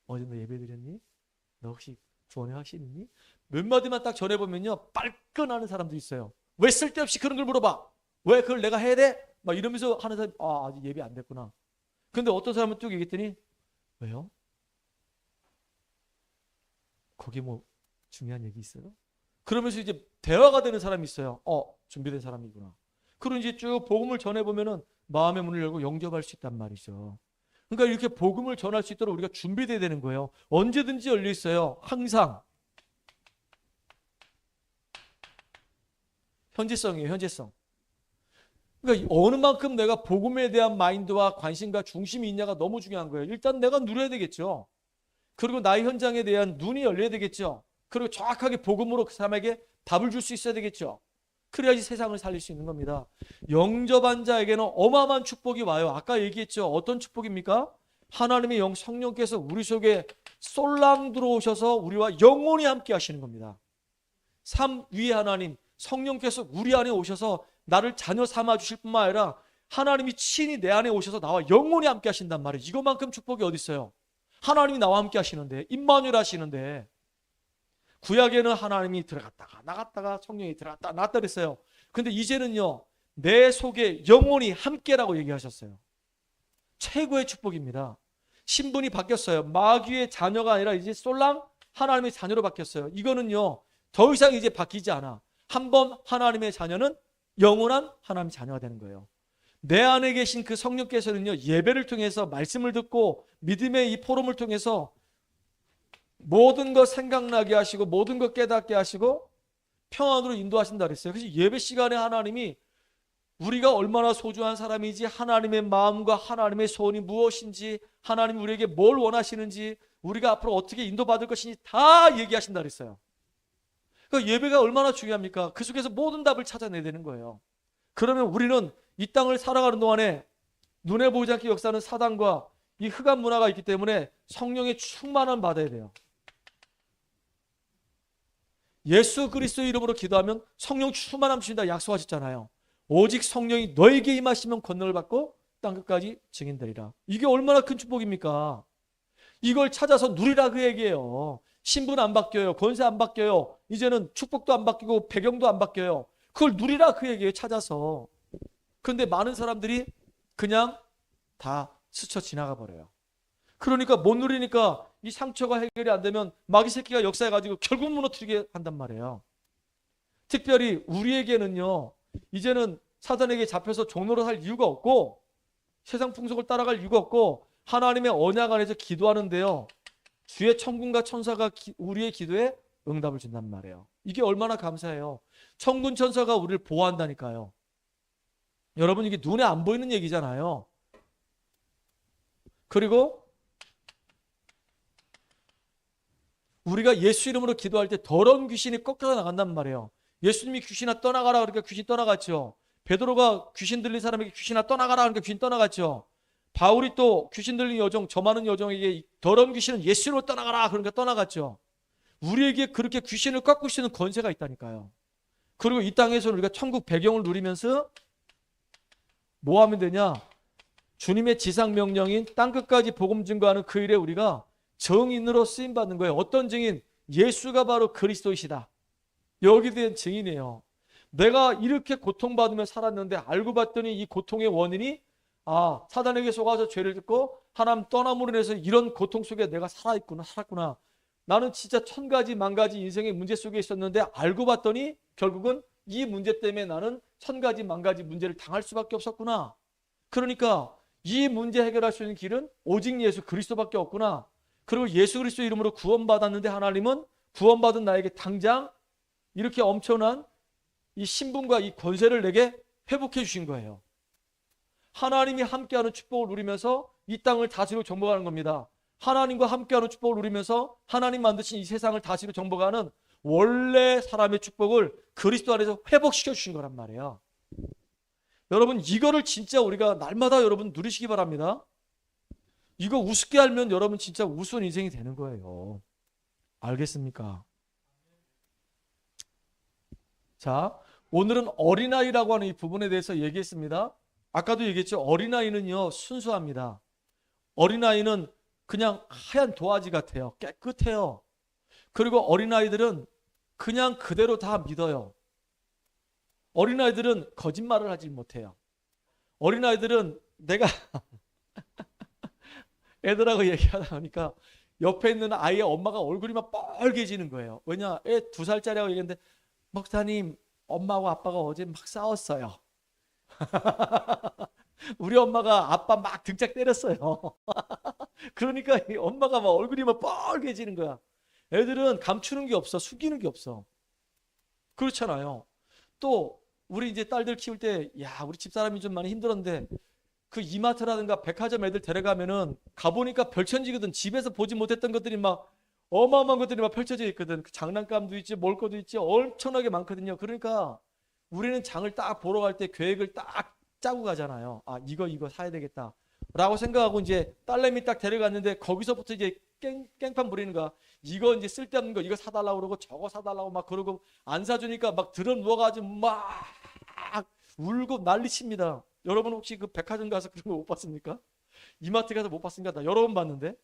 어제 너 예배 드렸니? 너 혹시 구원의 확신 있니? 몇 마디만 딱 전해보면요 빨끈하는 사람도 있어요. 왜 쓸데없이 그런 걸 물어봐? 왜 그걸 내가 해야 돼? 막 이러면서 하는 사람, 아직 예배 안 됐구나. 근데 어떤 사람은 뚝 얘기했더니 왜요? 거기 뭐 중요한 얘기 있어요? 그러면서 이제 대화가 되는 사람이 있어요. 준비된 사람이구나. 그리고 이제 쭉 복음을 전해보면은 마음의 문을 열고 영접할 수 있단 말이죠. 그러니까 이렇게 복음을 전할 수 있도록 우리가 준비돼야 되는 거예요. 언제든지 열려 있어요. 항상. 현재성이에요. 현재성. 그러니까 어느 만큼 내가 복음에 대한 마인드와 관심과 중심이 있냐가 너무 중요한 거예요. 일단 내가 누려야 되겠죠. 그리고 나의 현장에 대한 눈이 열려야 되겠죠. 그리고 정확하게 복음으로 그 사람에게 답을 줄 수 있어야 되겠죠. 그래야지 세상을 살릴 수 있는 겁니다. 영접한 자에게는 어마어마한 축복이 와요. 아까 얘기했죠. 어떤 축복입니까? 하나님의 성령께서 우리 속에 쏠랑 들어오셔서 우리와 영원히 함께 하시는 겁니다. 삼위의 하나님 성령께서 우리 안에 오셔서 나를 자녀 삼아 주실 뿐만 아니라 하나님이 친히 내 안에 오셔서 나와 영원히 함께 하신단 말이에요. 이거만큼 축복이 어디 있어요? 하나님이 나와 함께 하시는데, 임마누엘 하시는데, 구약에는 하나님이 들어갔다가 나갔다가 성령이 들어갔다 나갔다 그랬어요. 근데 이제는요 내 속에 영원히 함께라고 얘기하셨어요. 최고의 축복입니다. 신분이 바뀌었어요. 마귀의 자녀가 아니라 이제 솔랑 하나님의 자녀로 바뀌었어요. 이거는요 더 이상 이제 바뀌지 않아. 한번 하나님의 자녀는 영원한 하나님의 자녀가 되는 거예요. 내 안에 계신 그 성령께서는요 예배를 통해서 말씀을 듣고 믿음의 이 포럼을 통해서 모든 것 생각나게 하시고 모든 것 깨닫게 하시고 평안으로 인도하신다 그랬어요. 그래서 예배 시간에 하나님이 우리가 얼마나 소중한 사람인지, 하나님의 마음과 하나님의 소원이 무엇인지, 하나님이 우리에게 뭘 원하시는지, 우리가 앞으로 어떻게 인도받을 것인지 다 얘기하신다 그랬어요. 그러니까 예배가 얼마나 중요합니까? 그 속에서 모든 답을 찾아내야 되는 거예요. 그러면 우리는 이 땅을 살아가는 동안에 눈에 보이지 않게 역사하는 사단과 이 흑암 문화가 있기 때문에 성령의 충만함을 받아야 돼요. 예수 그리스도의 이름으로 기도하면 성령 충만함 주신다 약속하셨잖아요. 오직 성령이 너에게 임하시면 권능을 받고 땅끝까지 증인되리라. 이게 얼마나 큰 축복입니까? 이걸 찾아서 누리라 그 얘기예요. 신분 안 바뀌어요. 권세 안 바뀌어요. 이제는 축복도 안 바뀌고 배경도 안 바뀌어요. 그걸 누리라 그 얘기예요. 찾아서. 그런데 많은 사람들이 그냥 다 스쳐 지나가 버려요. 그러니까 못 누리니까 이 상처가 해결이 안 되면 마귀 새끼가 역사해가지고 결국 무너뜨리게 한단 말이에요. 특별히 우리에게는요, 이제는 사단에게 잡혀서 종로로 살 이유가 없고 세상 풍속을 따라갈 이유가 없고 하나님의 언약 안에서 기도하는데요, 주의 천군과 천사가 우리의 기도에 응답을 준단 말이에요. 이게 얼마나 감사해요. 천군 천사가 우리를 보호한다니까요. 여러분, 이게 눈에 안 보이는 얘기잖아요. 그리고 우리가 예수 이름으로 기도할 때 더러운 귀신이 꺾여 나간단 말이에요. 예수님이 귀신아 떠나가라 그러니까 귀신 떠나갔죠. 베드로가 귀신 들린 사람에게 귀신아 떠나가라 그러니까 귀신 떠나갔죠. 바울이 또 귀신 들린 여종, 저 많은 여종에게 더러운 귀신은 예수 이름으로 떠나가라 그러니까 떠나갔죠. 우리에게 그렇게 귀신을 꺾을 수 있는 권세가 있다니까요. 그리고 이 땅에서 우리가 천국 배경을 누리면서 뭐 하면 되냐? 주님의 지상 명령인 땅끝까지 복음 증거하는 그 일에 우리가 증인으로 쓰임 받는 거예요. 어떤 증인? 예수가 바로 그리스도이시다. 여기에 대한 증인이에요. 내가 이렇게 고통받으며 살았는데 알고 봤더니 이 고통의 원인이 사단에게 속아서 죄를 짓고 하나님 떠남으로 인해서 이런 고통 속에 내가 살았구나. 나는 진짜 천 가지 만 가지 인생의 문제 속에 있었는데 알고 봤더니 결국은 이 문제 때문에 나는 천 가지 만 가지 문제를 당할 수밖에 없었구나. 그러니까 이 문제 해결할 수 있는 길은 오직 예수 그리스도밖에 없구나. 그리고 예수 그리스도 이름으로 구원받았는데 하나님은 구원받은 나에게 당장 이렇게 엄청난 이 신분과 이 권세를 내게 회복해 주신 거예요. 하나님이 함께하는 축복을 누리면서 이 땅을 다스리고 정복하는 겁니다. 하나님과 함께하는 축복을 누리면서 하나님 만드신 이 세상을 다스리고 정복하는 원래 사람의 축복을 그리스도 안에서 회복시켜 주신 거란 말이에요. 여러분, 이거를 진짜 우리가 날마다 여러분 누리시기 바랍니다. 이거 우습게 알면 여러분 진짜 우스운 인생이 되는 거예요. 알겠습니까? 자, 오늘은 어린아이라고 하는 이 부분에 대해서 얘기했습니다. 아까도 얘기했죠. 어린아이는요, 순수합니다. 어린아이는 그냥 하얀 도화지 같아요. 깨끗해요. 그리고 어린아이들은 그냥 그대로 다 믿어요. 어린아이들은 거짓말을 하지 못해요. 어린아이들은 내가 애들하고 얘기하다 보니까 옆에 있는 아이의 엄마가 얼굴이 막 빨개지는 거예요. 왜냐? 애 2살짜리하고 얘기했는데 목사님, 엄마하고 아빠가 어제 막 싸웠어요. 우리 엄마가 아빠 막 등짝 때렸어요. 그러니까 이 엄마가 막 얼굴이 막 빨개지는 거야. 애들은 감추는 게 없어. 숨기는 게 없어. 그렇잖아요. 또 우리 이제 딸들 키울 때 우리 집사람이 좀 많이 힘들었는데 그 이마트라든가 백화점 애들 데려가면은 가보니까 별천지거든. 집에서 보지 못했던 것들이 막 어마어마한 것들이 막 펼쳐져 있거든. 그 장난감도 있지, 먹을 것도 있지, 엄청나게 많거든요. 그러니까 우리는 장을 딱 보러 갈 때 계획을 딱 짜고 가잖아요. 이거 사야 되겠다 라고 생각하고 이제 딸내미 딱 데려갔는데 거기서부터 이제 깽판 부리는 거야. 이거 이제 쓸데없는 거 이거 사달라고 그러고 저거 사달라고 막 그러고 안 사주니까 막 들어 누워가지고 막 울고 난리칩니다. 여러분 혹시 그 백화점 가서 그런 거 못 봤습니까? 이마트 가서 못 봤습니까? 나 여러 번 봤는데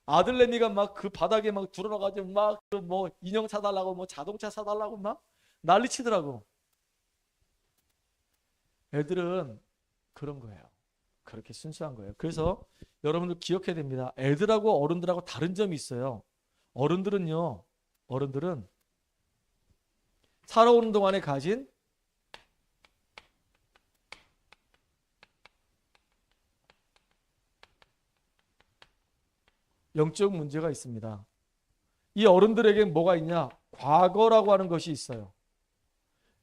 아들내미가 막 그 바닥에 막 들어가가지고 막 뭐 인형 사달라고 뭐 자동차 사달라고 막 난리치더라고. 애들은 그런 거예요. 그렇게 순수한 거예요. 그래서 여러분들 기억해야 됩니다. 애들하고 어른들하고 다른 점이 있어요. 어른들은 살아오는 동안에 가진 영적 문제가 있습니다. 이 어른들에게 뭐가 있냐? 과거라고 하는 것이 있어요.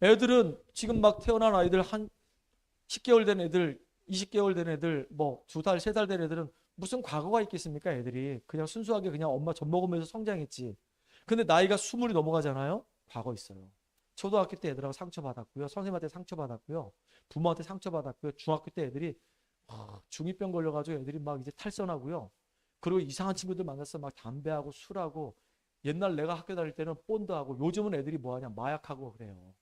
애들은 지금 막 태어난 아이들 한 10개월 된 애들, 20개월 된 애들, 뭐 2달, 3달 된 애들은 무슨 과거가 있겠습니까? 애들이 그냥 순수하게 그냥 엄마 젖 먹으면서 성장했지. 근데 나이가 20이 넘어가잖아요. 과거 있어요. 초등학교 때 애들하고 상처받았고요. 선생님한테 상처받았고요. 부모한테 상처받았고요. 중학교 때 애들이 중2병 걸려가지고 애들이 막 이제 탈선하고요. 그리고 이상한 친구들 만나서 막 담배하고 술하고 옛날 내가 학교 다닐 때는 본드하고 요즘은 애들이 뭐하냐 마약하고 그래요.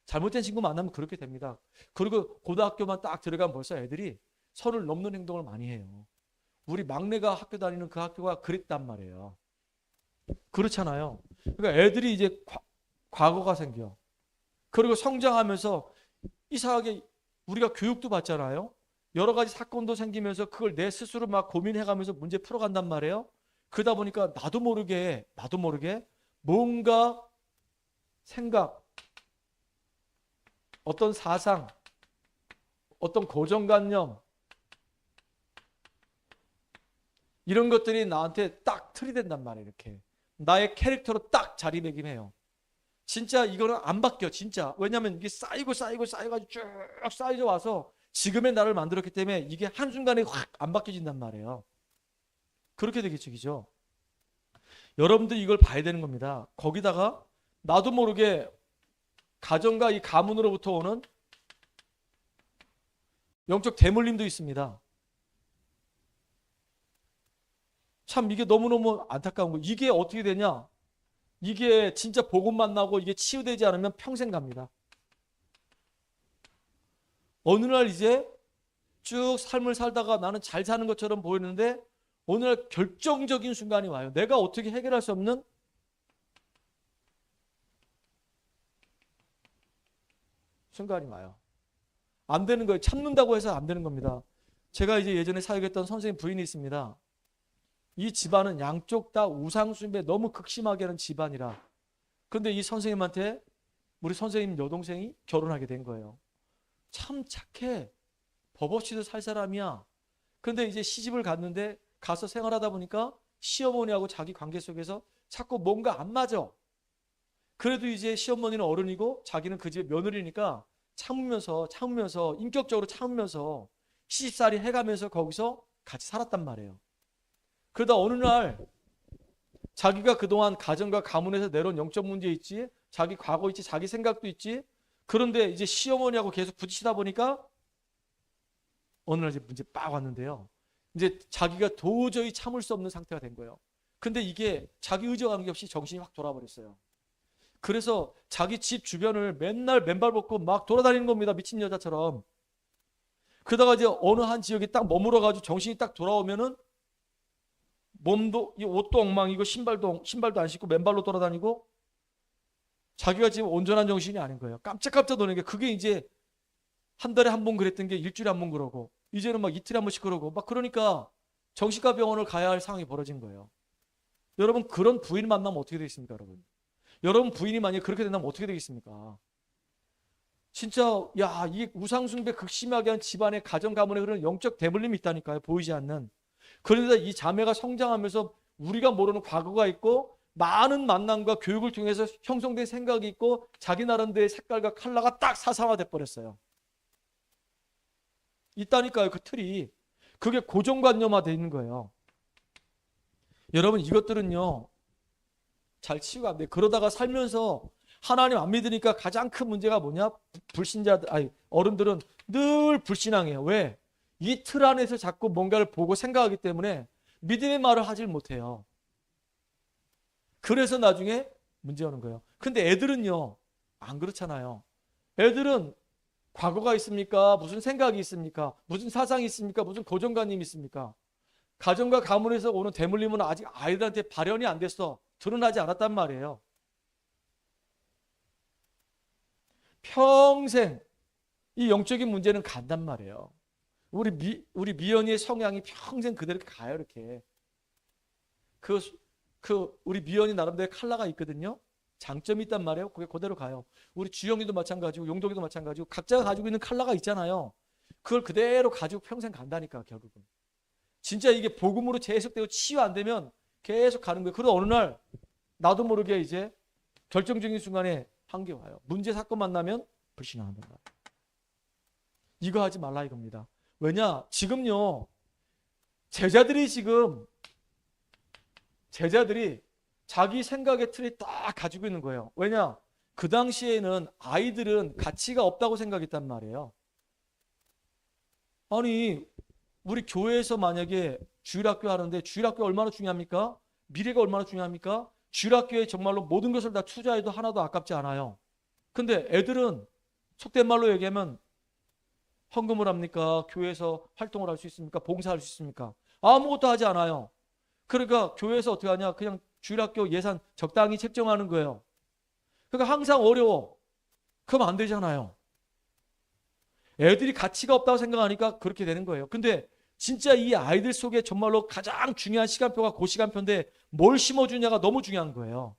잘못된 친구 만나면 그렇게 됩니다. 그리고 고등학교만 딱 들어가면 벌써 애들이 선을 넘는 행동을 많이 해요. 우리 막내가 학교 다니는 그 학교가 그랬단 말이에요. 그렇잖아요. 그러니까 애들이 이제 과거가 생겨. 그리고 성장하면서 이상하게 우리가 교육도 받잖아요. 여러 가지 사건도 생기면서 그걸 내 스스로 막 고민해가면서 문제 풀어간단 말이에요. 그러다 보니까 나도 모르게 뭔가 생각, 어떤 사상, 어떤 고정관념 이런 것들이 나한테 딱 틀이 된단 말이에요. 이렇게 나의 캐릭터로 딱 자리매김해요. 진짜 이거는 안 바뀌어 진짜. 왜냐하면 이게 쌓여가지고 쭉 쌓여져 와서 지금의 나를 만들었기 때문에 이게 한순간에 확 안 바뀌어진단 말이에요. 그렇게 되겠죠. 그죠? 여러분들 이걸 봐야 되는 겁니다. 거기다가 나도 모르게 가정과 이 가문으로부터 오는 영적 대물림도 있습니다. 참 이게 너무너무 안타까운 거. 이게 어떻게 되냐? 이게 진짜 복음 만나고 이게 치유되지 않으면 평생 갑니다. 어느 날 이제 쭉 삶을 살다가 나는 잘 사는 것처럼 보이는데 어느 날 결정적인 순간이 와요. 내가 어떻게 해결할 수 없는 순간이 와요. 안 되는 거예요. 참는다고 해서 안 되는 겁니다. 제가 이제 예전에 사역했던 선생님 부인이 있습니다. 이 집안은 양쪽 다 우상숭배 너무 극심하게 하는 집안이라. 그런데 이 선생님한테 우리 선생님 여동생이 결혼하게 된 거예요. 참 착해. 법 없이도 살 사람이야. 그런데 이제 시집을 갔는데 가서 생활하다 보니까 시어머니하고 자기 관계 속에서 자꾸 뭔가 안 맞아. 그래도 이제 시어머니는 어른이고 자기는 그 집의 며느리니까 참으면서 인격적으로 참으면서 시집살이 해가면서 거기서 같이 살았단 말이에요. 그러다 어느 날 자기가 그동안 가정과 가문에서 내려온 영적 문제 있지, 자기 과거 있지, 자기 생각도 있지. 그런데 이제 시어머니하고 계속 부딪히다 보니까 어느 날 이제 문제 빡 왔는데요. 이제 자기가 도저히 참을 수 없는 상태가 된 거예요. 근데 이게 자기 의지와 관계없이 정신이 확 돌아버렸어요. 그래서 자기 집 주변을 맨날 맨발 벗고 막 돌아다니는 겁니다. 미친 여자처럼. 그러다가 이제 어느 한 지역에 딱 머물러가지고 정신이 딱 돌아오면은 몸도 이 옷도 엉망이고 신발도 안 신고 맨발로 돌아다니고 자기가 지금 온전한 정신이 아닌 거예요. 깜짝깜짝 놀라는 게 그게 이제 한 달에 한 번 그랬던 게 일주일에 한 번 그러고 이제는 막 이틀에 한 번씩 그러고 막 그러니까 정신과 병원을 가야 할 상황이 벌어진 거예요. 여러분 그런 부인 만나면 어떻게 되겠습니까, 여러분? 여러분 부인이 만약에 그렇게 된다면 어떻게 되겠습니까? 진짜 이 우상숭배 극심하게 한 집안의 가정 가문에 그런 영적 대물림이 있다니까요. 보이지 않는. 그런데 이 자매가 성장하면서 우리가 모르는 과거가 있고 많은 만남과 교육을 통해서 형성된 생각이 있고 자기 나름대로의 색깔과 컬러가 딱 사상화돼 버렸어요. 있다니까요. 그 틀이. 그게 고정관념화되어 있는 거예요. 여러분 이것들은요. 잘 치유가 안 돼. 그러다가 살면서 하나님 안 믿으니까 가장 큰 문제가 뭐냐? 어른들은 늘 불신앙해요. 왜? 이 틀 안에서 자꾸 뭔가를 보고 생각하기 때문에 믿음의 말을 하질 못해요. 그래서 나중에 문제 오는 거예요. 근데 애들은요, 안 그렇잖아요. 애들은 과거가 있습니까? 무슨 생각이 있습니까? 무슨 사상이 있습니까? 무슨 고정관념이 있습니까? 가정과 가문에서 오는 대물림은 아직 아이들한테 발현이 안 됐어. 드러나지 않았단 말이에요. 평생 이 영적인 문제는 간단 말이에요. 우리 미연이의 성향이 평생 그대로 가요. 이렇게 우리 미연이 나름대로 컬러가 있거든요. 장점이 있단 말이에요. 그게 그대로 가요. 우리 주영이도 마찬가지고 용덕이도 마찬가지고 각자가 가지고 있는 컬러가 있잖아요. 그걸 그대로 가지고 평생 간다니까 결국은. 진짜 이게 복음으로 재해석되고 치유 안 되면 계속 가는 거예요. 그러다 어느 날 나도 모르게 이제 결정적인 순간에 한 게 와요. 문제 사건 만나면 불신앙한다. 이거 하지 말라 이겁니다. 왜냐? 지금요. 제자들이 자기 생각의 틀이 딱 가지고 있는 거예요. 왜냐? 그 당시에는 아이들은 가치가 없다고 생각했단 말이에요. 아니 우리 교회에서 만약에 주일학교 하는데 주일학교 얼마나 중요합니까? 미래가 얼마나 중요합니까? 주일학교에 정말로 모든 것을 다 투자해도 하나도 아깝지 않아요. 근데 애들은 속된 말로 얘기하면 헌금을 합니까? 교회에서 활동을 할 수 있습니까? 봉사할 수 있습니까? 아무것도 하지 않아요. 그러니까 교회에서 어떻게 하냐? 그냥 주일학교 예산 적당히 책정하는 거예요. 그러니까 항상 어려워. 그럼 안 되잖아요. 애들이 가치가 없다고 생각하니까 그렇게 되는 거예요. 근데 진짜 이 아이들 속에 정말로 가장 중요한 시간표가 그 시간표인데 뭘 심어주냐가 너무 중요한 거예요.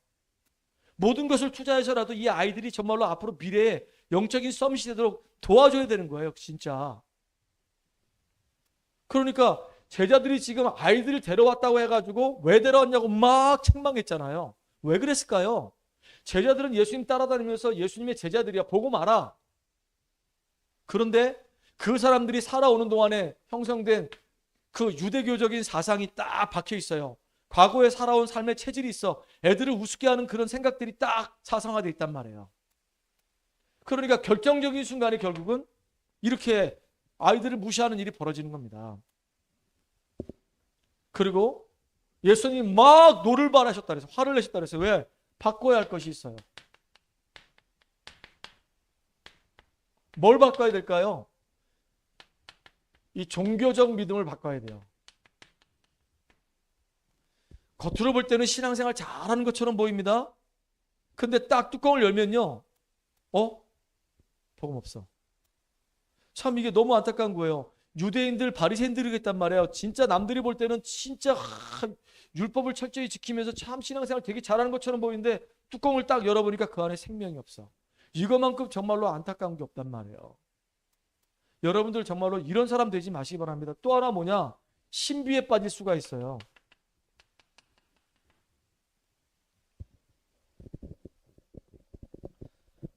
모든 것을 투자해서라도 이 아이들이 정말로 앞으로 미래에 영적인 서밋이 되도록 도와줘야 되는 거예요. 진짜. 그러니까 제자들이 지금 아이들을 데려왔다고 해가지고 왜 데려왔냐고 막 책망했잖아요. 왜 그랬을까요? 제자들은 예수님 따라다니면서 예수님의 제자들이야. 보고 말아. 그런데 그 사람들이 살아오는 동안에 형성된 그 유대교적인 사상이 딱 박혀 있어요. 과거에 살아온 삶의 체질이 있어. 애들을 우습게 하는 그런 생각들이 딱 사상화되어 있단 말이에요. 그러니까 결정적인 순간에 결국은 이렇게 아이들을 무시하는 일이 벌어지는 겁니다. 그리고 예수님이 막 노를 발하셨다 그래서 화를 내셨다 그래서 왜? 바꿔야 할 것이 있어요. 뭘 바꿔야 될까요? 이 종교적 믿음을 바꿔야 돼요. 겉으로 볼 때는 신앙생활 잘하는 것처럼 보입니다. 근데 딱 뚜껑을 열면요. 복음 없어. 참 이게 너무 안타까운 거예요. 유대인들 바리새인들이겠단 말이에요. 진짜 남들이 볼 때는 진짜 율법을 철저히 지키면서 참 신앙생활 되게 잘하는 것처럼 보이는데 뚜껑을 딱 열어보니까 그 안에 생명이 없어. 이거만큼 정말로 안타까운 게 없단 말이에요. 여러분들 정말로 이런 사람 되지 마시기 바랍니다. 또 하나 뭐냐? 신비에 빠질 수가 있어요.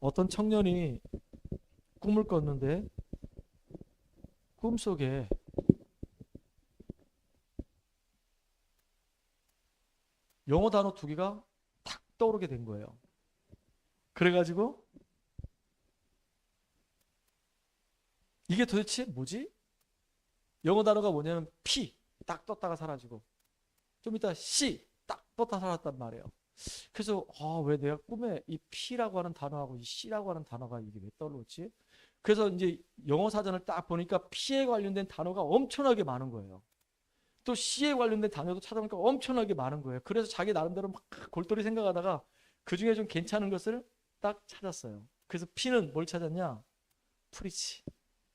어떤 청년이 꿈을 꿨는데 꿈속에 영어 단어 2개가 탁 떠오르게 된 거예요. 그래가지고 이게 도대체 뭐지? 영어 단어가 뭐냐면 P 딱 떴다가 사라지고 좀 이따 C 딱 떴다 사라졌단 말이에요. 그래서 왜 내가 꿈에 이 P라고 하는 단어하고 이 C라고 하는 단어가 이게 왜 떠오르지? 그래서 이제 영어 사전을 딱 보니까 P에 관련된 단어가 엄청나게 많은 거예요. 또 C에 관련된 단어도 찾아보니까 엄청나게 많은 거예요. 그래서 자기 나름대로 막 골똘히 생각하다가 그중에 좀 괜찮은 것을 딱 찾았어요. 그래서 P는 뭘 찾았냐? 프리치,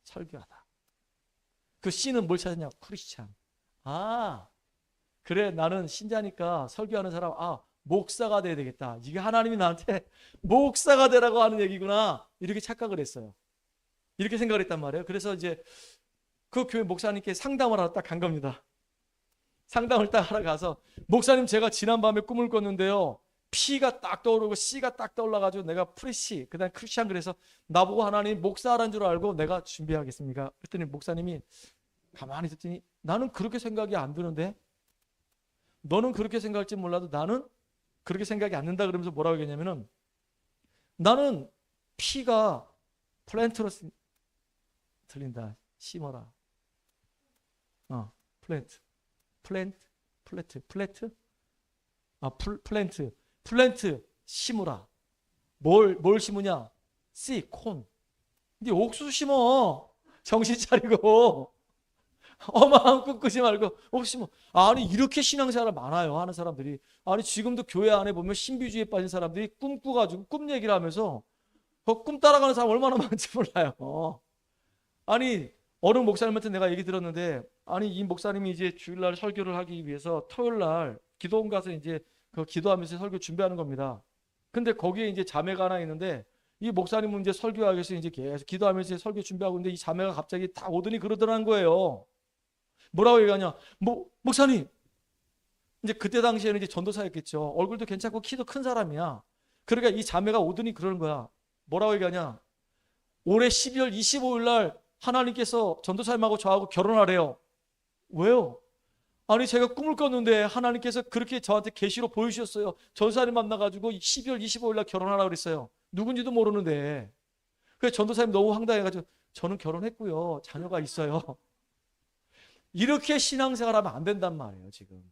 설교하다. 그 C는 뭘 찾았냐? 크리스찬. 그래 나는 신자니까 설교하는 사람 목사가 돼야 되겠다. 이게 하나님이 나한테 목사가 되라고 하는 얘기구나. 이렇게 착각을 했어요. 이렇게 생각을 했단 말이에요. 그래서 이제 그 교회 목사님께 상담을 하러 딱 간 겁니다. 상담을 딱 하러 가서 목사님 제가 지난밤에 꿈을 꿨는데요. P가 딱 떠오르고 C가 딱 떠올라가지고 내가 프리시 그다음 크리스찬 그래서 나보고 하나님 목사라는 줄 알고 내가 준비하겠습니까? 그랬더니 목사님이 가만히 있었더니 나는 그렇게 생각이 안 드는데 너는 그렇게 생각할지 몰라도 나는 그렇게 생각이 안 든다 그러면서 뭐라고 얘기했냐면은 나는 P가 플랜트로 들린다. 심어라. 플랜트 심으라. 뭘 심으냐? 씨 콘. 근데 옥수수 심어. 정신 차리고 어마한 꿈 꾸지 말고 옥수수 심어. 아니 이렇게 신앙생활 많아요 하는 사람들이. 아니 지금도 교회 안에 보면 신비주의에 빠진 사람들이 꿈 꾸가지고 꿈 얘기를 하면서 꿈 따라가는 사람 얼마나 많은지 몰라요. 아니 어느 목사님한테 내가 얘기 들었는데 아니 이 목사님이 이제 주일날 설교를 하기 위해서 토요일날 기도원 가서 이제 그 기도하면서 설교 준비하는 겁니다. 근데 거기에 이제 자매가 하나 있는데 이 목사님은 이제 설교하기 위해서 이제 계속 기도하면서 설교 준비하고 있는데 이 자매가 갑자기 딱 오더니 그러더라는 거예요. 뭐라고 얘기하냐? 목사님. 이제 그때 당시에는 이제 전도사였겠죠. 얼굴도 괜찮고 키도 큰 사람이야. 그러니까 이 자매가 오더니 그러는 거야. 뭐라고 얘기하냐? 올해 12월 25일 날 하나님께서 전도사님하고 저하고 결혼하래요. 왜요? 아니 제가 꿈을 꿨는데 하나님께서 그렇게 저한테 계시로 보여주셨어요. 전도사님 만나가지고 12월 25일 날 결혼하라고 그랬어요. 누군지도 모르는데. 그래서 전도사님 너무 황당해가지고 저는 결혼했고요. 자녀가 있어요. 이렇게 신앙생활하면 안 된단 말이에요. 지금.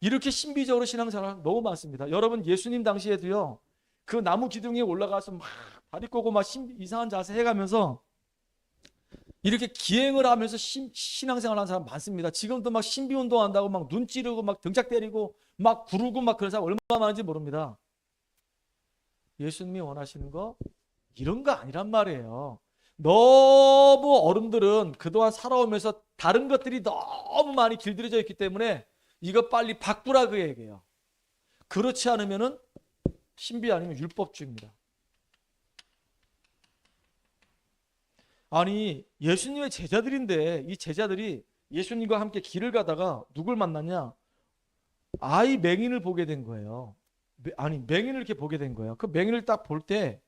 이렇게 신비적으로 신앙생활 너무 많습니다. 여러분 예수님 당시에도요. 그 나무 기둥에 올라가서 막 다리 꼬고 막 이상한 자세 해가면서 이렇게 기행을 하면서 신앙생활 하는 사람 많습니다. 지금도 막 신비운동 한다고 막 눈 찌르고 막 등짝 때리고 막 구르고 막 그런 사람 얼마나 많은지 모릅니다. 예수님이 원하시는 거 이런 거 아니란 말이에요. 너무 어른들은 그동안 살아오면서 다른 것들이 너무 많이 길들여져 있기 때문에 이거 빨리 바꾸라 그 얘기예요. 그렇지 않으면은 신비 아니면 율법주의입니다. 아니 예수님의 제자들인데 이 제자들이 예수님과 함께 길을 가다가 누굴 만났냐? 아이 맹인을 보게 된 거예요. 아니 맹인을 이렇게 보게 된 거예요. 그 맹인을 딱 볼 때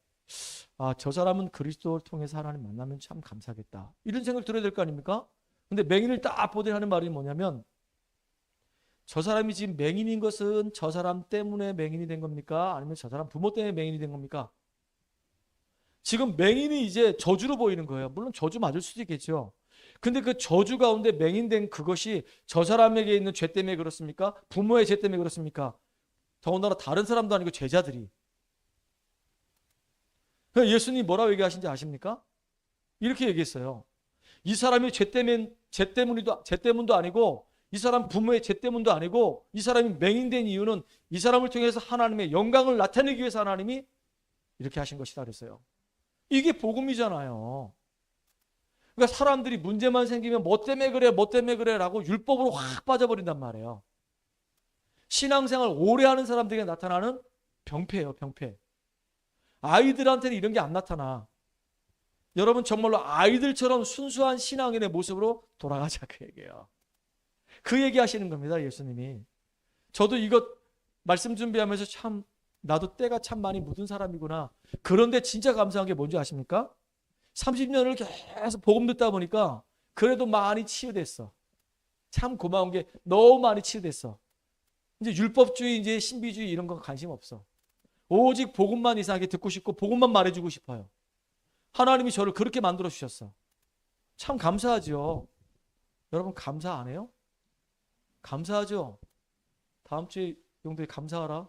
저 사람은 그리스도를 통해서 하나님 만나면 참 감사하겠다. 이런 생각 들어야 될 거 아닙니까? 근데 맹인을 딱 보더니 하는 말이 뭐냐면 저 사람이 지금 맹인인 것은 저 사람 때문에 맹인이 된 겁니까? 아니면 저 사람 부모 때문에 맹인이 된 겁니까? 지금 맹인이 이제 저주로 보이는 거예요. 물론 저주 맞을 수도 있겠죠. 근데 그 저주 가운데 맹인된 그것이 저 사람에게 있는 죄 때문에 그렇습니까? 부모의 죄 때문에 그렇습니까? 더군다나 다른 사람도 아니고 제자들이. 예수님이 뭐라고 얘기하신지 아십니까? 이렇게 얘기했어요. 이 사람이 죄 때문도 아니고 이 사람 부모의 죄 때문도 아니고 이 사람이 맹인된 이유는 이 사람을 통해서 하나님의 영광을 나타내기 위해서 하나님이 이렇게 하신 것이다 그랬어요. 이게 복음이잖아요. 그러니까 사람들이 문제만 생기면 뭐 때문에 그래 뭐 때문에 그래 라고 율법으로 확 빠져버린단 말이에요. 신앙생활 오래 하는 사람들에게 나타나는 병폐예요. 병폐. 아이들한테는 이런 게 안 나타나. 여러분 정말로 아이들처럼 순수한 신앙인의 모습으로 돌아가자 그 얘기예요. 그 얘기 하시는 겁니다. 예수님이. 저도 이것 말씀 준비하면서 참 나도 때가 참 많이 묻은 사람이구나. 그런데 진짜 감사한 게 뭔지 아십니까? 30년을 계속 복음 듣다 보니까 그래도 많이 치유됐어. 참 고마운 게 너무 많이 치유됐어. 이제 율법주의, 이제 신비주의 이런 건 관심 없어. 오직 복음만 이상하게 듣고 싶고 복음만 말해주고 싶어요. 하나님이 저를 그렇게 만들어 주셨어. 참 감사하죠. 여러분 감사 안 해요? 감사하죠? 다음 주에 용도에 감사하라.